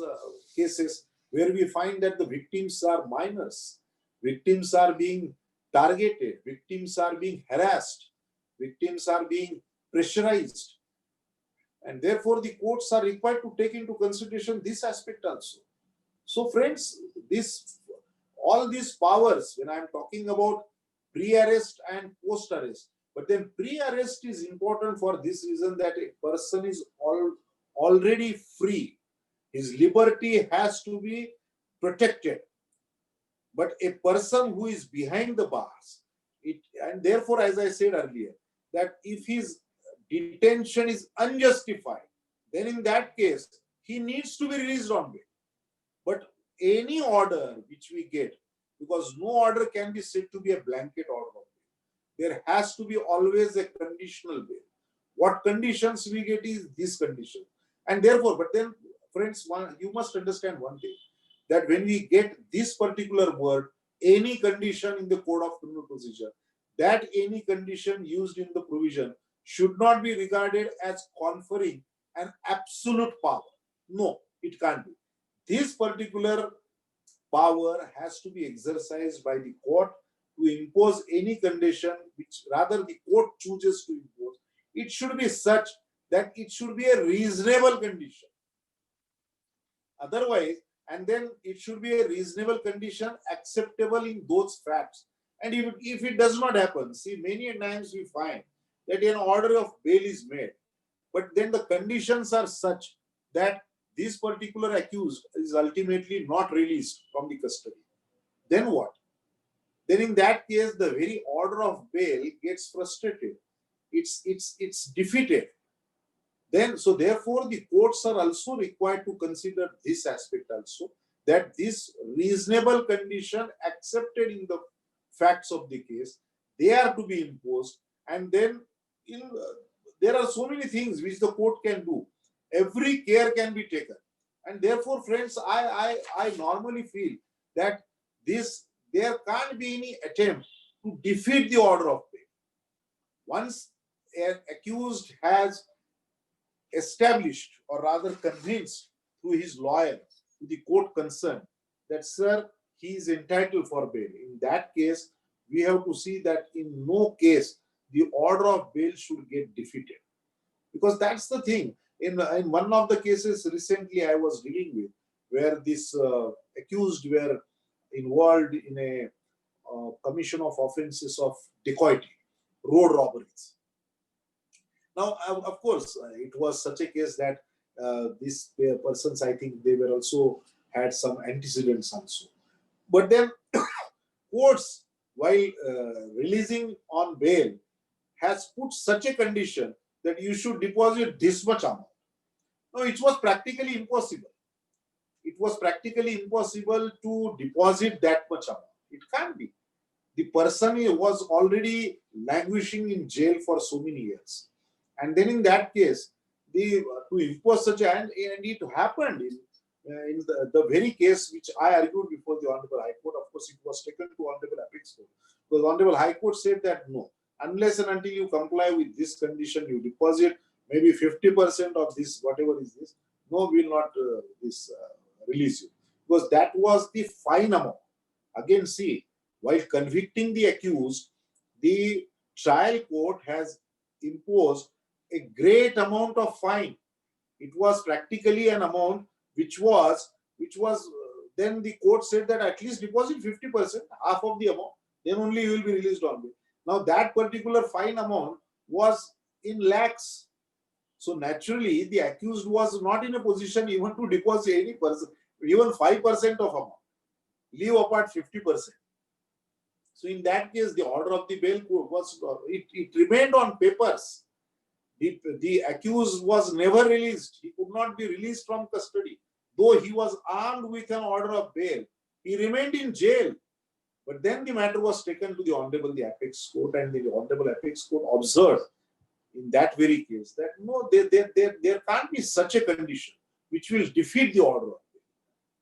Speaker 1: cases where we find that the victims are minors, victims are being targeted, victims are being harassed, victims are being pressurized. And therefore the courts are required to take into consideration this aspect also. So friends, all these powers, when I am talking about pre-arrest and post-arrest, But then pre-arrest is important for this reason that a person is already free. His liberty has to be protected. But a person who is behind the bars, and therefore, as I said earlier, that if his detention is unjustified, then in that case, he needs to be released on bail. But any order which we get, because no order can be said to be a blanket order of bail, there has to be always a conditional bail. What conditions we get is this condition. And therefore, but then, friends, you must understand one thing, that when we get this particular word, any condition in the Code of Criminal Procedure, that any condition used in the provision should not be regarded as conferring an absolute power. No, it can't be. This particular power has to be exercised by the court to impose any condition which rather the court chooses to impose. It should be such that it should be a reasonable condition. Otherwise, and then it should be a reasonable condition acceptable in those facts. And if it does not happen, see, many times we find that an order of bail is made, but then the conditions are such that this particular accused is ultimately not released from the custody. Then what? Then in that case, the very order of bail gets frustrated. It's defeated. Then, so therefore, the courts are also required to consider this aspect also, that this reasonable condition accepted in the facts of the case, they are to be imposed. And then there are so many things which the court can do. Every care can be taken. And therefore, friends, I normally feel that there can't be any attempt to defeat the order of bail. Once an accused has established, or rather convinced through his lawyer to the court concerned that, sir, he is entitled for bail. In that case, we have to see that in no case the order of bail should get defeated. Because that's the thing. In one of the cases recently I was dealing with, where this accused were involved in a commission of offences of dacoity, road robberies. Now, of course, it was such a case that these persons, I think they were also had some antecedents also. But then courts, while releasing on bail, has put such a condition that you should deposit this much amount. No, it was practically impossible. It was practically impossible to deposit that much amount. It can't be. The person was already languishing in jail for so many years. And then in that case, to impose such a, and it happened in the very case which I argued before the Honorable High Court. Of course, it was taken to Honorable Appellate Side. Because Honorable High Court said that no, unless and until you comply with this condition, you deposit maybe 50% of this, whatever is this, no, we will not release you. Because that was the fine amount. Again, see, while convicting the accused, the trial court has imposed a great amount of fine. It was practically an amount which was then the court said that at least deposit 50%, half of the amount, then only you will be released on bail. Now that particular fine amount was in lakhs. So naturally, the accused was not in a position even to deposit any person, even 5% of amount. Leave apart 50%. So in that case, the order of the bail was, it remained on papers. The accused was never released. He could not be released from custody. Though he was armed with an order of bail, he remained in jail. But then the matter was taken to the Honorable Apex Court, and the Honorable Apex Court observed in that very case that no, there can't be such a condition which will defeat the order of bail.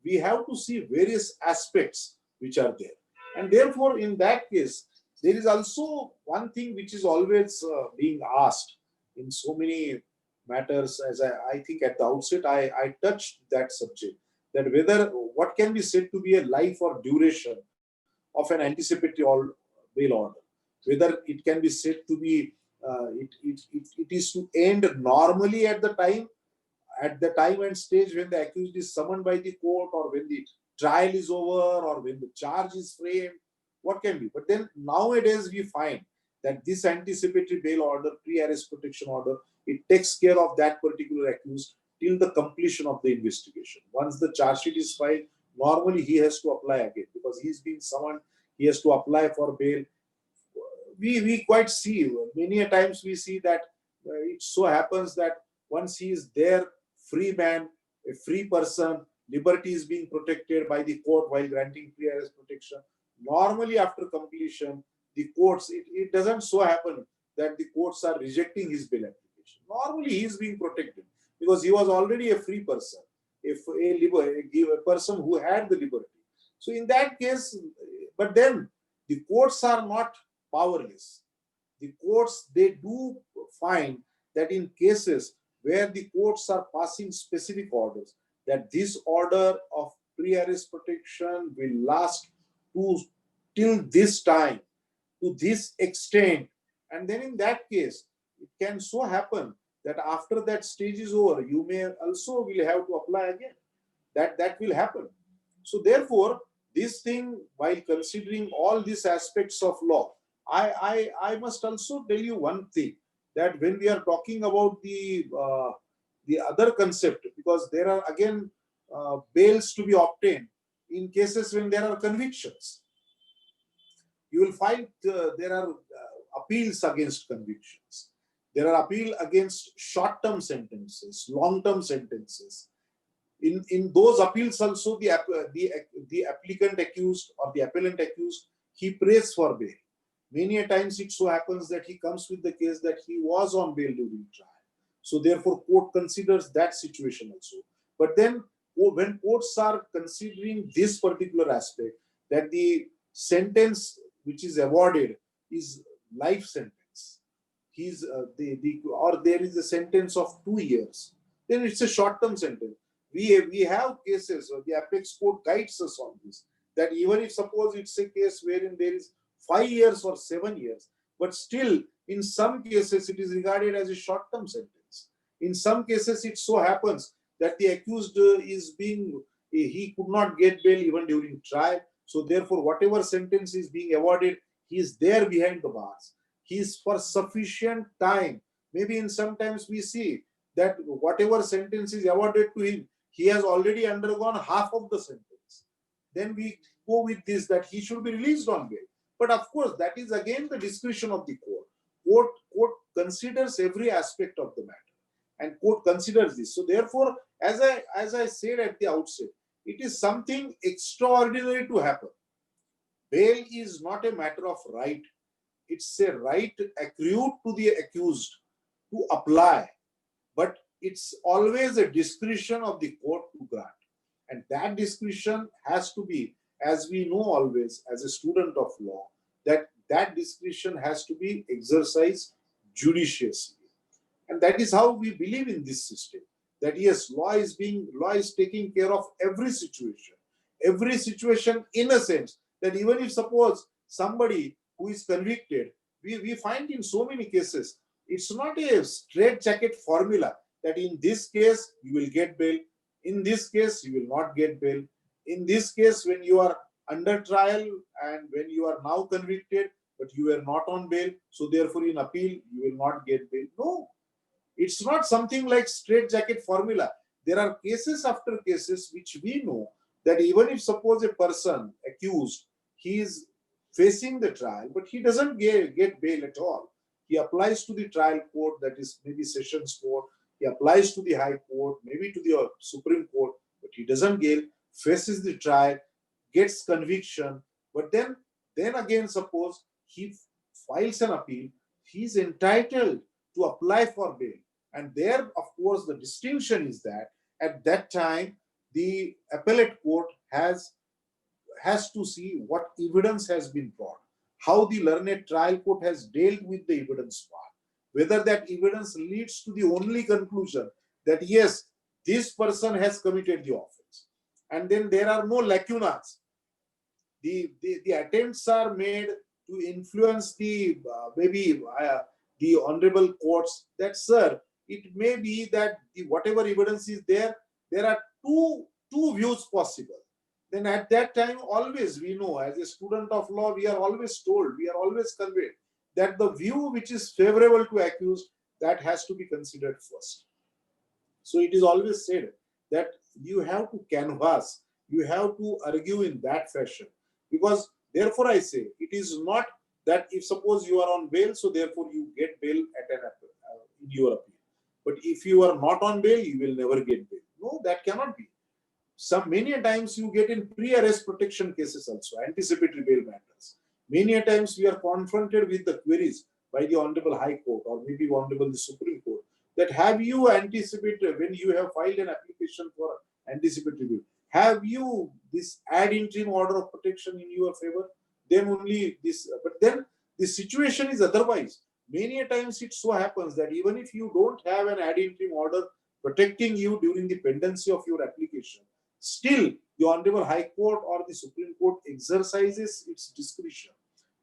Speaker 1: We have to see various aspects which are there. And therefore, in that case, there is also one thing which is always being asked in so many matters, as I think at the outset I touched that subject, that whether what can be said to be a life or duration of an anticipatory bail order, whether it can be said to be it is to end normally at the time and stage when the accused is summoned by the court, or when the trial is over, or when the charge is framed, what can be. But then nowadays we find that this anticipatory bail order, pre-arrest protection order, it takes care of that particular accused till the completion of the investigation. Once the charge sheet is filed, normally he has to apply again because he's been summoned, he has to apply for bail. We quite see, many a times we see that it so happens that once he is there, free man, a free person, liberty is being protected by the court while granting pre-arrest protection. Normally after completion, the courts, it doesn't so happen that the courts are rejecting his bail application. Normally he is being protected because he was already a free person, a person who had the liberty. So in that case, but then the courts are not powerless. The courts, they do find that in cases where the courts are passing specific orders, that this order of pre-arrest protection will last till this time, to this extent, and then in that case, it can so happen that after that stage is over, you may also will have to apply again. That will happen. So therefore, this thing, while considering all these aspects of law, I must also tell you one thing, that when we are talking about the other concept, because there are again bails to be obtained in cases when there are convictions. You will find there are appeals against convictions. There are appeal against short-term sentences, long-term sentences. In those appeals also, the applicant accused or the appellant accused, he prays for bail. Many a times it so happens that he comes with the case that he was on bail during trial. So therefore, court considers that situation also. But then when courts are considering this particular aspect, that the sentence which is awarded is life sentence, or there is a sentence of 2 years, then it's a short-term sentence. We have cases, or the apex court guides us on this, that even if suppose it's a case wherein there is 5 years or 7 years, but still in some cases it is regarded as a short-term sentence. In some cases it so happens that the accused he could not get bail even during trial. So therefore, whatever sentence is being awarded, he is there behind the bars. He is for sufficient time. Maybe in sometimes we see that whatever sentence is awarded to him, he has already undergone half of the sentence. Then we go with this, that he should be released on bail. But of course, that is again the discretion of the court. Court considers every aspect of the matter, and court considers this. So therefore, as I said at the outset, it is something extraordinary to happen. Bail is not a matter of right. It's a right accrued to the accused to apply, but it's always a discretion of the court to grant. And that discretion has to be, as we know always as a student of law, that discretion has to be exercised judiciously. And that is how we believe in this system, that yes, law is taking care of every situation in a sense, that even if suppose somebody who is convicted, we find in so many cases, it's not a straitjacket formula that in this case you will get bail, in this case you will not get bail, in this case when you are under trial and when you are now convicted but you are not on bail, so therefore in appeal you will not get bail. No, it's not something like straitjacket formula. There are cases after cases which we know that even if suppose a person accused, he is facing the trial, but he doesn't get bail at all. He applies to the trial court, that is maybe Sessions Court. He applies to the High Court, maybe to the Supreme Court, but he doesn't get, faces the trial, gets conviction. But then again, suppose he files an appeal, he is entitled to apply for bail. And there, of course, the distinction is that at that time, the appellate court has to see what evidence has been brought, how the learned trial court has dealt with the evidence part, whether that evidence leads to the only conclusion that yes, this person has committed the offense, and then there are no lacunas. The attempts are made to influence the honorable courts that, sir, it may be that whatever evidence is there are two views possible. Then at that time, always we know, as a student of law, we are always told, we are always conveyed that the view which is favorable to accused, that has to be considered first. So it is always said that you have to canvass, you have to argue in that fashion. Because therefore I say, it is not that if suppose you are on bail, so therefore you get bail at in your appeal. But if you are not on bail, you will never get bail. No, that cannot be. Many times you get in pre-arrest protection cases also, anticipatory bail matters. Many times we are confronted with the queries by the Honorable High Court or maybe Honorable the Supreme Court that have you anticipated, when you have filed an application for anticipatory bail, have you this ad interim order of protection in your favor? Then only this, but then the situation is otherwise. Many times it so happens that even if you don't have an ad interim order protecting you during the pendency of your application, still the Honorable High Court or the Supreme Court exercises its discretion.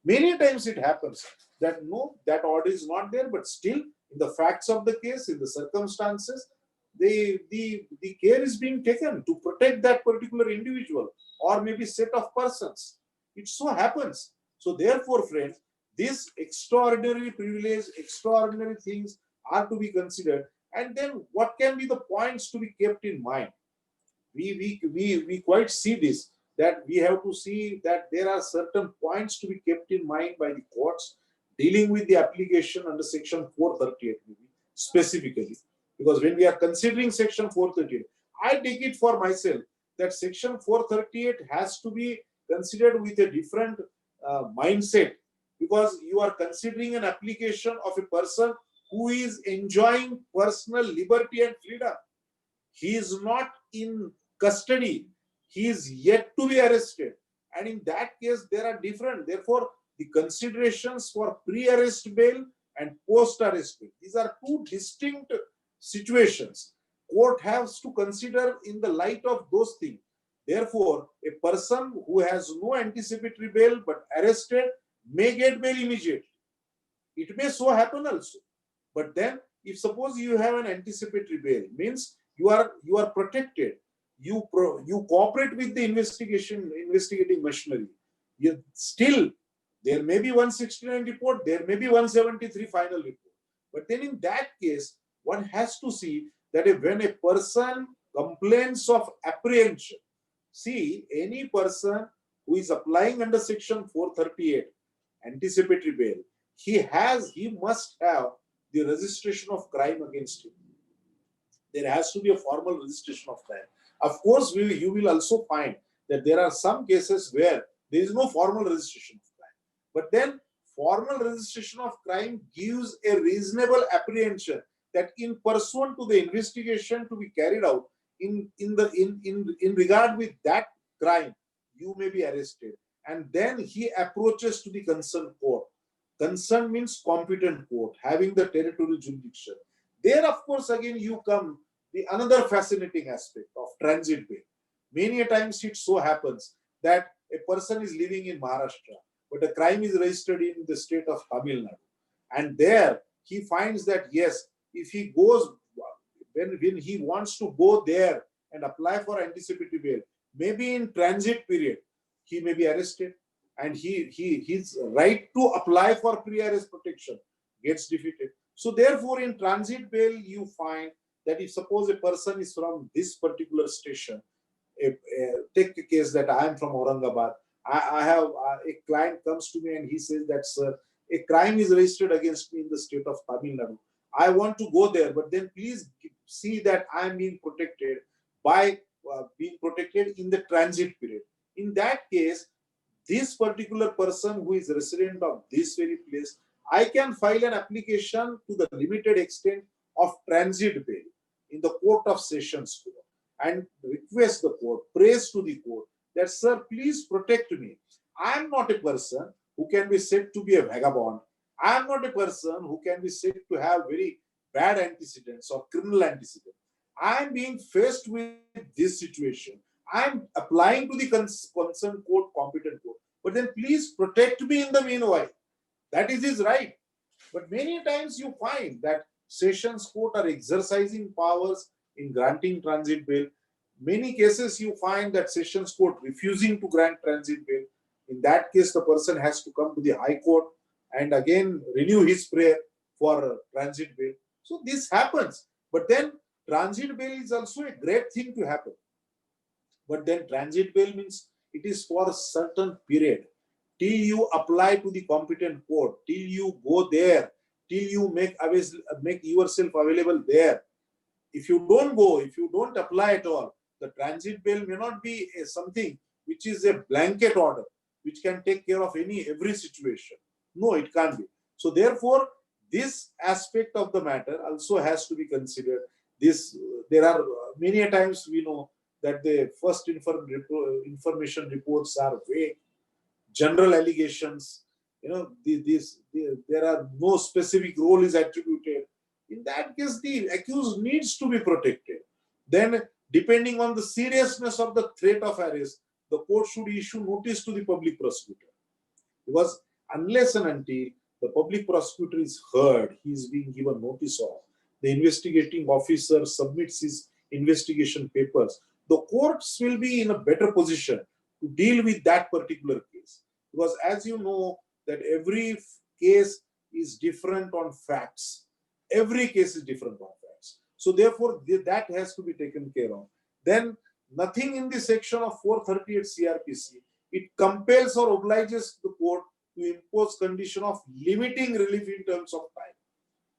Speaker 1: Many times it happens that no, that order is not there, but still in the facts of the case, in the circumstances, the care is being taken to protect that particular individual or maybe set of persons. It so happens. So therefore, friends, this extraordinary privilege, extraordinary things are to be considered. And then what can be the points to be kept in mind? We quite see this, that we have to see that there are certain points to be kept in mind by the courts dealing with the application under section 438 specifically. Because when we are considering section 438, I take it for myself that section 438 has to be considered with a different mindset, because you are considering an application of a person who is enjoying personal liberty and freedom. He is not in custody. He is yet to be arrested. And in that case, there are different. Therefore, the considerations for pre-arrest bail and post-arrest bail, these are two distinct situations. Court has to consider in the light of those things. Therefore, a person who has no anticipatory bail but arrested may get bail immediately. It may so happen also. But then, if suppose you have an anticipatory bail, means you are protected. You cooperate with the investigating machinery. Still, there may be 169 report, there may be 173 final report. But then in that case, one has to see that when a person complains of apprehension, see, any person who is applying under section 438 anticipatory bail, he must have the registration of crime against him. There has to be a formal registration of crime. Of course, you will also find that there are some cases where there is no formal registration of crime. But then formal registration of crime gives a reasonable apprehension that in pursuant to the investigation to be carried out in regard with that crime, you may be arrested. And then he approaches to the concerned court. Concerned means competent court, having the territorial jurisdiction. There, of course, again you come the another fascinating aspect of transit bail. Many a times it so happens that a person is living in Maharashtra, but a crime is registered in the state of Tamil Nadu. And there he finds that yes, if he goes, when he wants to go there and apply for anticipatory bail, maybe in transit period, he may be arrested, and his right to apply for pre-arrest protection gets defeated. So therefore, in transit bail, you find that if suppose a person is from this particular station, take a case that I am from Aurangabad, I have a client comes to me and he says that, sir, a crime is registered against me in the state of Tamil Nadu. I want to go there, but then please see that I am being protected by being protected in the transit period. In that case, this particular person who is resident of this very place, I can file an application to the limited extent of transit bail in the Court of Sessions Court and request the court, praise to the court that, sir, please protect me. I am not a person who can be said to be a vagabond. I am not a person who can be said to have very bad antecedents or criminal antecedents. I am being faced with this situation. I am applying to the concerned court, competent court. But then please protect me in the meanwhile. That is his right. But many times you find that sessions court are exercising powers in granting transit bail. Many cases you find that sessions court refusing to grant transit bail. In that case, the person has to come to the High Court and again renew his prayer for transit bail. So this happens. But then transit bail is also a great thing to happen. But then transit bail means it is for a certain period, till you apply to the competent court, till you go there, till you make yourself available there. If you don't go, if you don't apply at all, the transit bail may not be something which is a blanket order, which can take care of every situation. No, it can't be. So therefore, this aspect of the matter also has to be considered. There are many a times we know that the first information reports are vague, general allegations. There are no specific role is attributed. In that case, the accused needs to be protected. Then, depending on the seriousness of the threat of arrest, the court should issue notice to the public prosecutor. Because unless and until the public prosecutor is heard, he is being given notice of, the investigating officer submits his investigation papers, the courts will be in a better position to deal with that particular case. Because as you know, that every case is different on facts. Every case is different on facts. So therefore, that has to be taken care of. Then nothing in the section of 438 CRPC, it compels or obliges the court to impose condition of limiting relief in terms of time.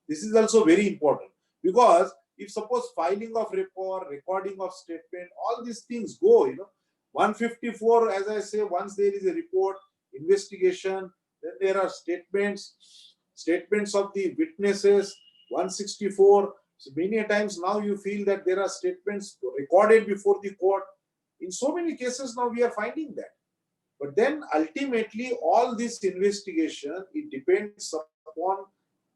Speaker 1: This is also very important, because if suppose filing of report, recording of statement, all these things go, 154, as I say, once there is a report, investigation, then there are statements of the witnesses, 164. So many times now you feel that there are statements recorded before the court. In so many cases now we are finding that. But then ultimately all this investigation, it depends upon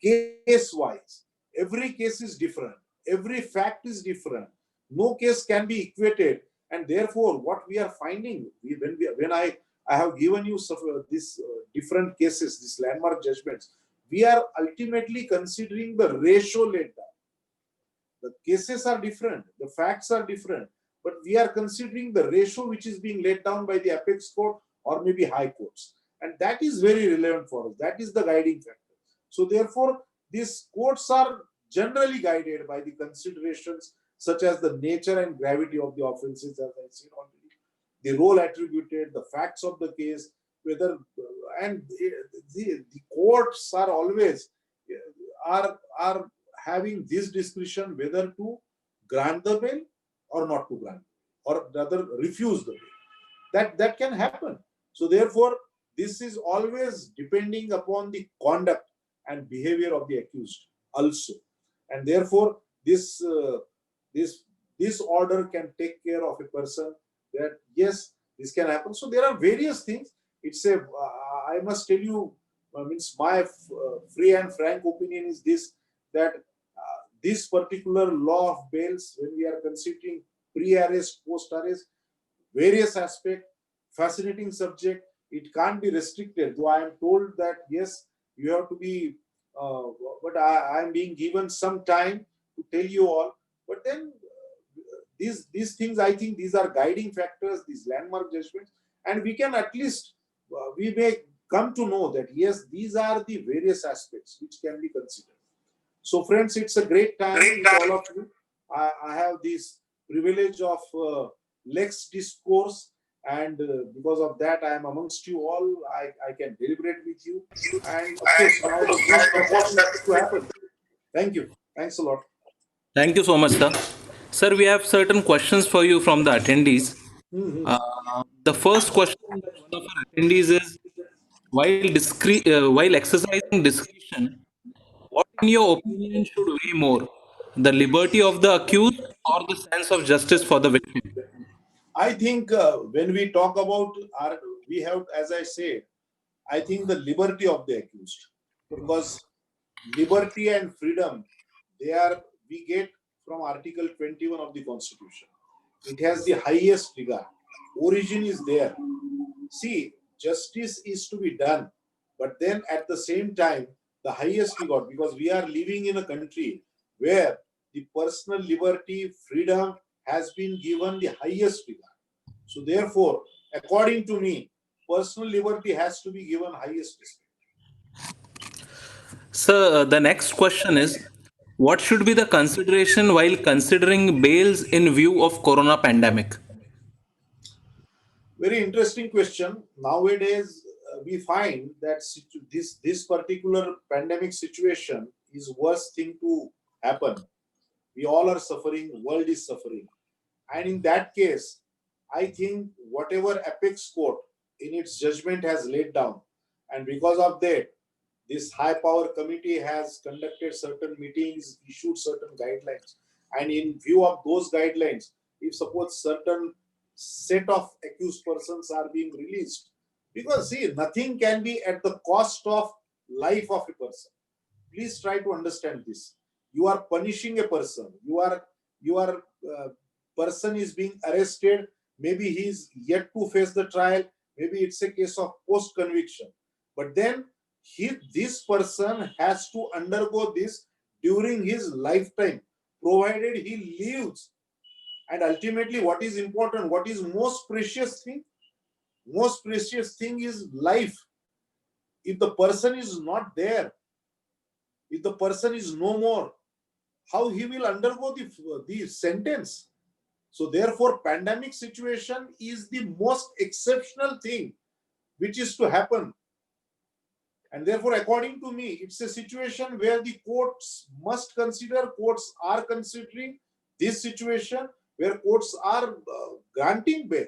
Speaker 1: case wise. Every case is different. Every fact is different. No case can be equated. And therefore what we are finding, when I have given you these different cases, these landmark judgments, we are ultimately considering the ratio laid down. The cases are different, the facts are different, but we are considering the ratio which is being laid down by the apex court or maybe high courts. And that is very relevant for us. That is the guiding factor. So therefore, these courts are generally guided by the considerations such as the nature and gravity of the offences, as I said already, the role attributed, the facts of the case, whether, and the courts are always are having this discretion whether to grant the bail or not to grant, or rather refuse the bail. That can happen. So therefore, this is always depending upon the conduct and behavior of the accused also. And therefore, this order can take care of a person that yes, this can happen. So there are various things. It's I must tell you, means my free and frank opinion is this, that this particular law of bails, when we are considering pre-arrest, post-arrest, various aspects, fascinating subject, it can't be restricted. Though I am told that yes, you have to be, but I am being given some time to tell you all. But then these things, I think these are guiding factors, these landmark judgments, and we can at least, we may come to know that yes, these are the various aspects which can be considered. So friends, it's a great time with all of you. I have this privilege of Lex Discourse, and because of that I am amongst you all. I can deliberate with you, and of course now the most important to happen. Thank you. Thanks a lot.
Speaker 2: Thank you so much, sir. Sir, we have certain questions for you from the attendees.
Speaker 1: Mhm.
Speaker 2: The first question that one of our attendees is, while exercising discretion, what, in your opinion, should weigh more, the liberty of the accused or the sense of justice for the victim?
Speaker 1: I think when we talk about we have, as I say, I think the liberty of the accused, because liberty and freedom, we get from Article 21 of the Constitution. It has the highest regard. Origin is there. See, justice is to be done, but then at the same time, the highest regard, because we are living in a country where the personal liberty, freedom has been given the highest regard. So therefore, according to me, personal liberty has to be given highest respect.
Speaker 2: So the next question is, what should be the consideration while considering bails in view of corona pandemic?
Speaker 1: Very interesting question. Nowadays, we find that this particular pandemic situation is worst thing to happen. We all are suffering. World is suffering, and in that case, I think whatever apex court in its judgment has laid down, and because of that, this high power committee has conducted certain meetings, issued certain guidelines, and in view of those guidelines, if suppose certain set of accused persons are being released, because see, nothing can be at the cost of life of a person. Please try to understand this. You are punishing a person. You are person is being arrested. Maybe he is yet to face the trial. Maybe it's a case of post conviction. But then this person has to undergo this during his lifetime, provided he lives. And ultimately, what is important, what is most precious thing? Most precious thing is life. If the person is not there, if the person is no more, how he will undergo the sentence? So therefore, pandemic situation is the most exceptional thing which is to happen. And therefore, according to me, it's a situation where the courts must consider, courts are considering this situation where courts are granting bail.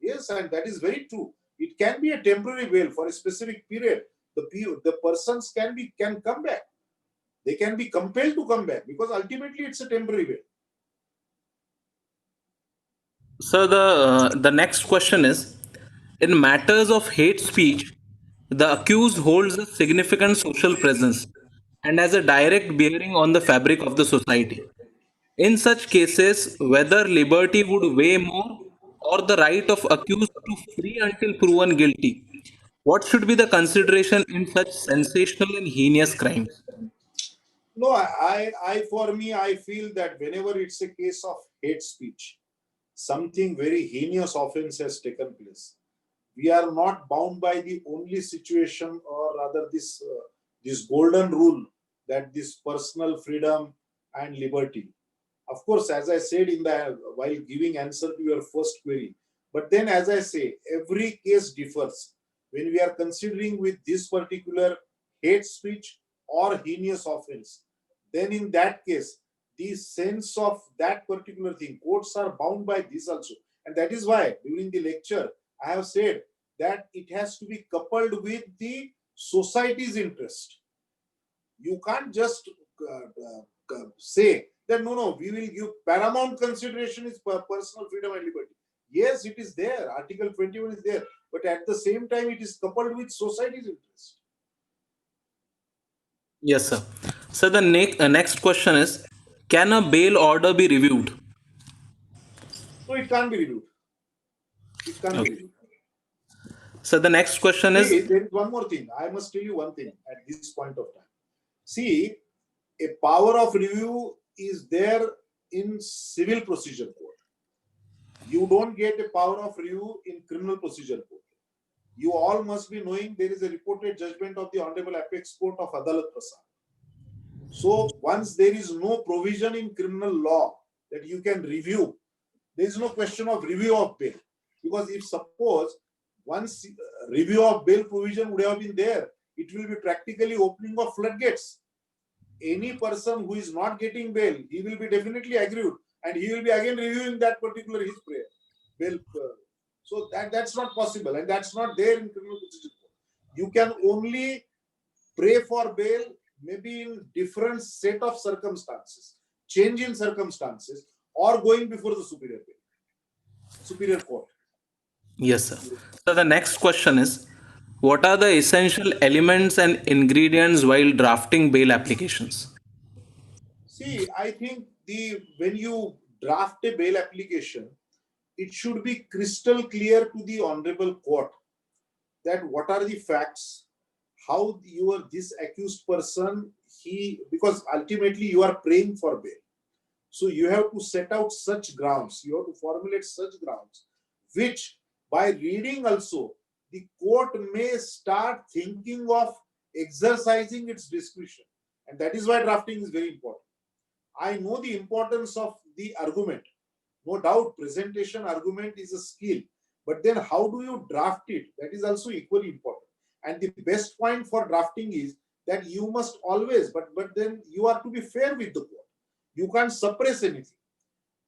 Speaker 1: Yes, and that is very true. It can be a temporary bail for a specific period. The persons can come back. They can be compelled to come back because ultimately it's a temporary bail.
Speaker 2: So the next question is, in matters of hate speech, the accused holds a significant social presence and has a direct bearing on the fabric of the society. In such cases, whether liberty would weigh more or the right of accused to free until proven guilty, what should be the consideration in such sensational and heinous crimes?
Speaker 1: No, for me, I feel that whenever it's a case of hate speech, something very heinous offense has taken place. We are not bound by the only situation, or rather this golden rule, that this personal freedom and liberty. Of course, as I said in the while giving answer to your first query, but then as I say, every case differs. When we are considering with this particular hate speech or heinous offense, then in that case, the sense of that particular thing, courts are bound by this also. And that is why during the lecture, I have said that it has to be coupled with the society's interest. You can't just say that no, we will give paramount consideration is personal freedom and liberty. Yes, it is there. Article 21 is there, but at the same time, it is coupled with society's interest.
Speaker 2: Yes, sir. So the next question is, can a bail order be reviewed?
Speaker 1: So it can't be reviewed. It can't be
Speaker 2: Okay.
Speaker 1: reviewed.
Speaker 2: So the next question
Speaker 1: See,
Speaker 2: is,
Speaker 1: there is one more thing. I must tell you one thing at this point of time. See, a power of review is there in civil procedure court. You don't get a power of review in criminal procedure court. You all must be knowing there is a reported judgment of the Honorable Apex Court of Adalat Prasad. So once there is no provision in criminal law that you can review, there is no question of review of bail. Because if suppose once review of bail provision would have been there, it will be practically opening of floodgates. Any person who is not getting bail, he will be definitely aggrieved, and he will be again reviewing that particular his prayer bail. So that's not possible, and that's not there in criminal procedure. You can only pray for bail maybe in different set of circumstances, change in circumstances, or going before the superior court.
Speaker 2: yes, sir. So the next question is, what are the essential elements and ingredients while drafting bail applications?
Speaker 1: See, I think the when you draft a bail application, it should be crystal clear to the honorable court that what are the facts, how this accused person, because ultimately you are praying for bail. So you have to set out such grounds, you have to formulate such grounds, which by reading also, the court may start thinking of exercising its discretion. And that is why drafting is very important. I know the importance of the argument. No doubt, presentation argument is a skill. But then how do you draft it? That is also equally important. And the best point for drafting is that you must always, but then you are to be fair with the court. You can't suppress anything.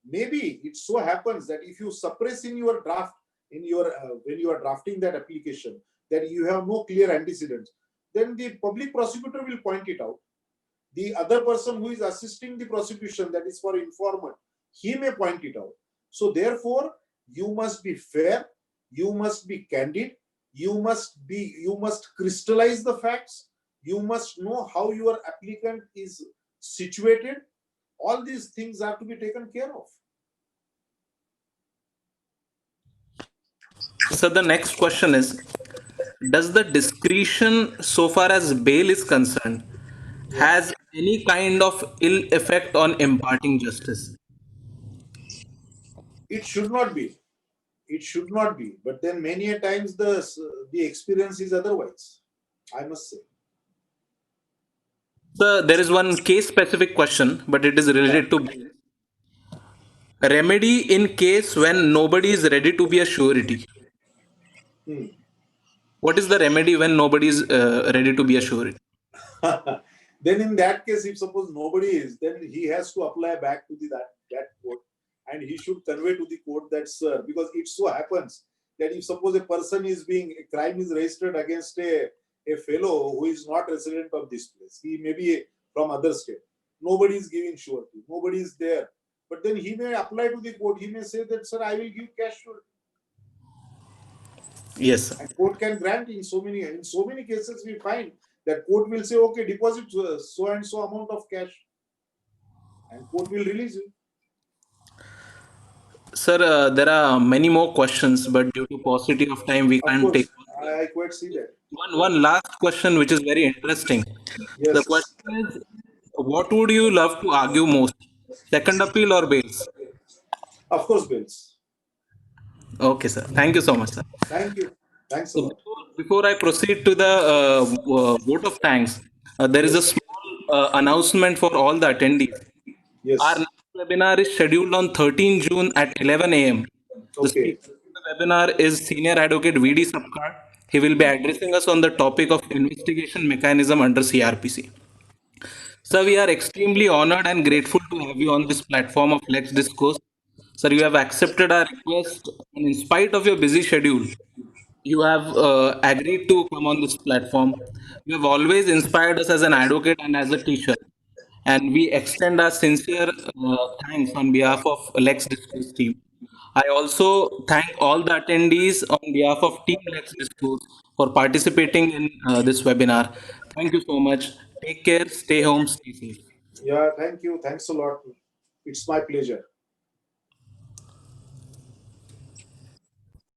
Speaker 1: Maybe it so happens that if you suppress in your draft, in your when you are drafting that application, that you have no clear antecedents, then the public prosecutor will point it out. The other person who is assisting the prosecution, that is for informant, he may point it out. So therefore, you must be fair, you must be candid, you must crystallize the facts, you must know how your applicant is situated. All these things are to be taken care of.
Speaker 2: So the next question is, does the discretion so far as bail is concerned
Speaker 1: Yeah,
Speaker 2: has any kind of ill effect on imparting justice?
Speaker 1: it should not be. It should not be. But then many a times the experience is otherwise, I must say.
Speaker 2: So there is one case specific question, but it is
Speaker 1: Yeah.
Speaker 2: related to bail. Remedy in case when nobody is ready to be a surety.
Speaker 1: Hmm.
Speaker 2: What is the remedy when nobody is ready to be a surety?
Speaker 1: Then in that case, if suppose nobody is, then he has to apply back to that court, and he should convey to the court that, sir, because it so happens that if suppose a crime is registered against a fellow who is not resident of this place, he may be from other state, nobody is giving surety, nobody is there, but then he may apply to the court, he may say that, sir, I will give cash surety,
Speaker 2: Yes, sir.
Speaker 1: and court can grant. In so many cases we find that court will say, okay, deposit so and so amount of cash, and court will release you.
Speaker 2: Sir, there are many more questions, but due to paucity of time, we
Speaker 1: Of
Speaker 2: can't take
Speaker 1: course, I quite see that.
Speaker 2: one last question, which is very interesting. The
Speaker 1: Yes,
Speaker 2: question is, what would you love to argue most? Second appeal or bails?
Speaker 1: of course, bills.
Speaker 2: Okay, sir. Thank you so much, sir.
Speaker 1: Thank you. Thanks a
Speaker 2: So
Speaker 1: lot.
Speaker 2: before I proceed to the vote of thanks, there is a
Speaker 1: Yes,
Speaker 2: small announcement for all the attendees. Our
Speaker 1: yes.
Speaker 2: next webinar is scheduled on 13 June at 11 a.m. The
Speaker 1: Okay,
Speaker 2: speaker of the webinar is Senior Advocate VD Sabkar. He will be addressing us on the topic of investigation mechanism under CRPC. Sir, we are extremely honored and grateful to have you on this platform of Lex Discourse. Sir, you have accepted our request, and in spite of your busy schedule, you have agreed to come on this platform. You have always inspired us as an advocate and as a teacher. And we extend our sincere thanks on behalf of Lex Discourse team. I also thank all the attendees on behalf of Team Lex Discourse for participating in this webinar. Thank you so much. Take care, stay home, stay safe.
Speaker 1: yeah, thank you. Thanks a lot. It's my pleasure.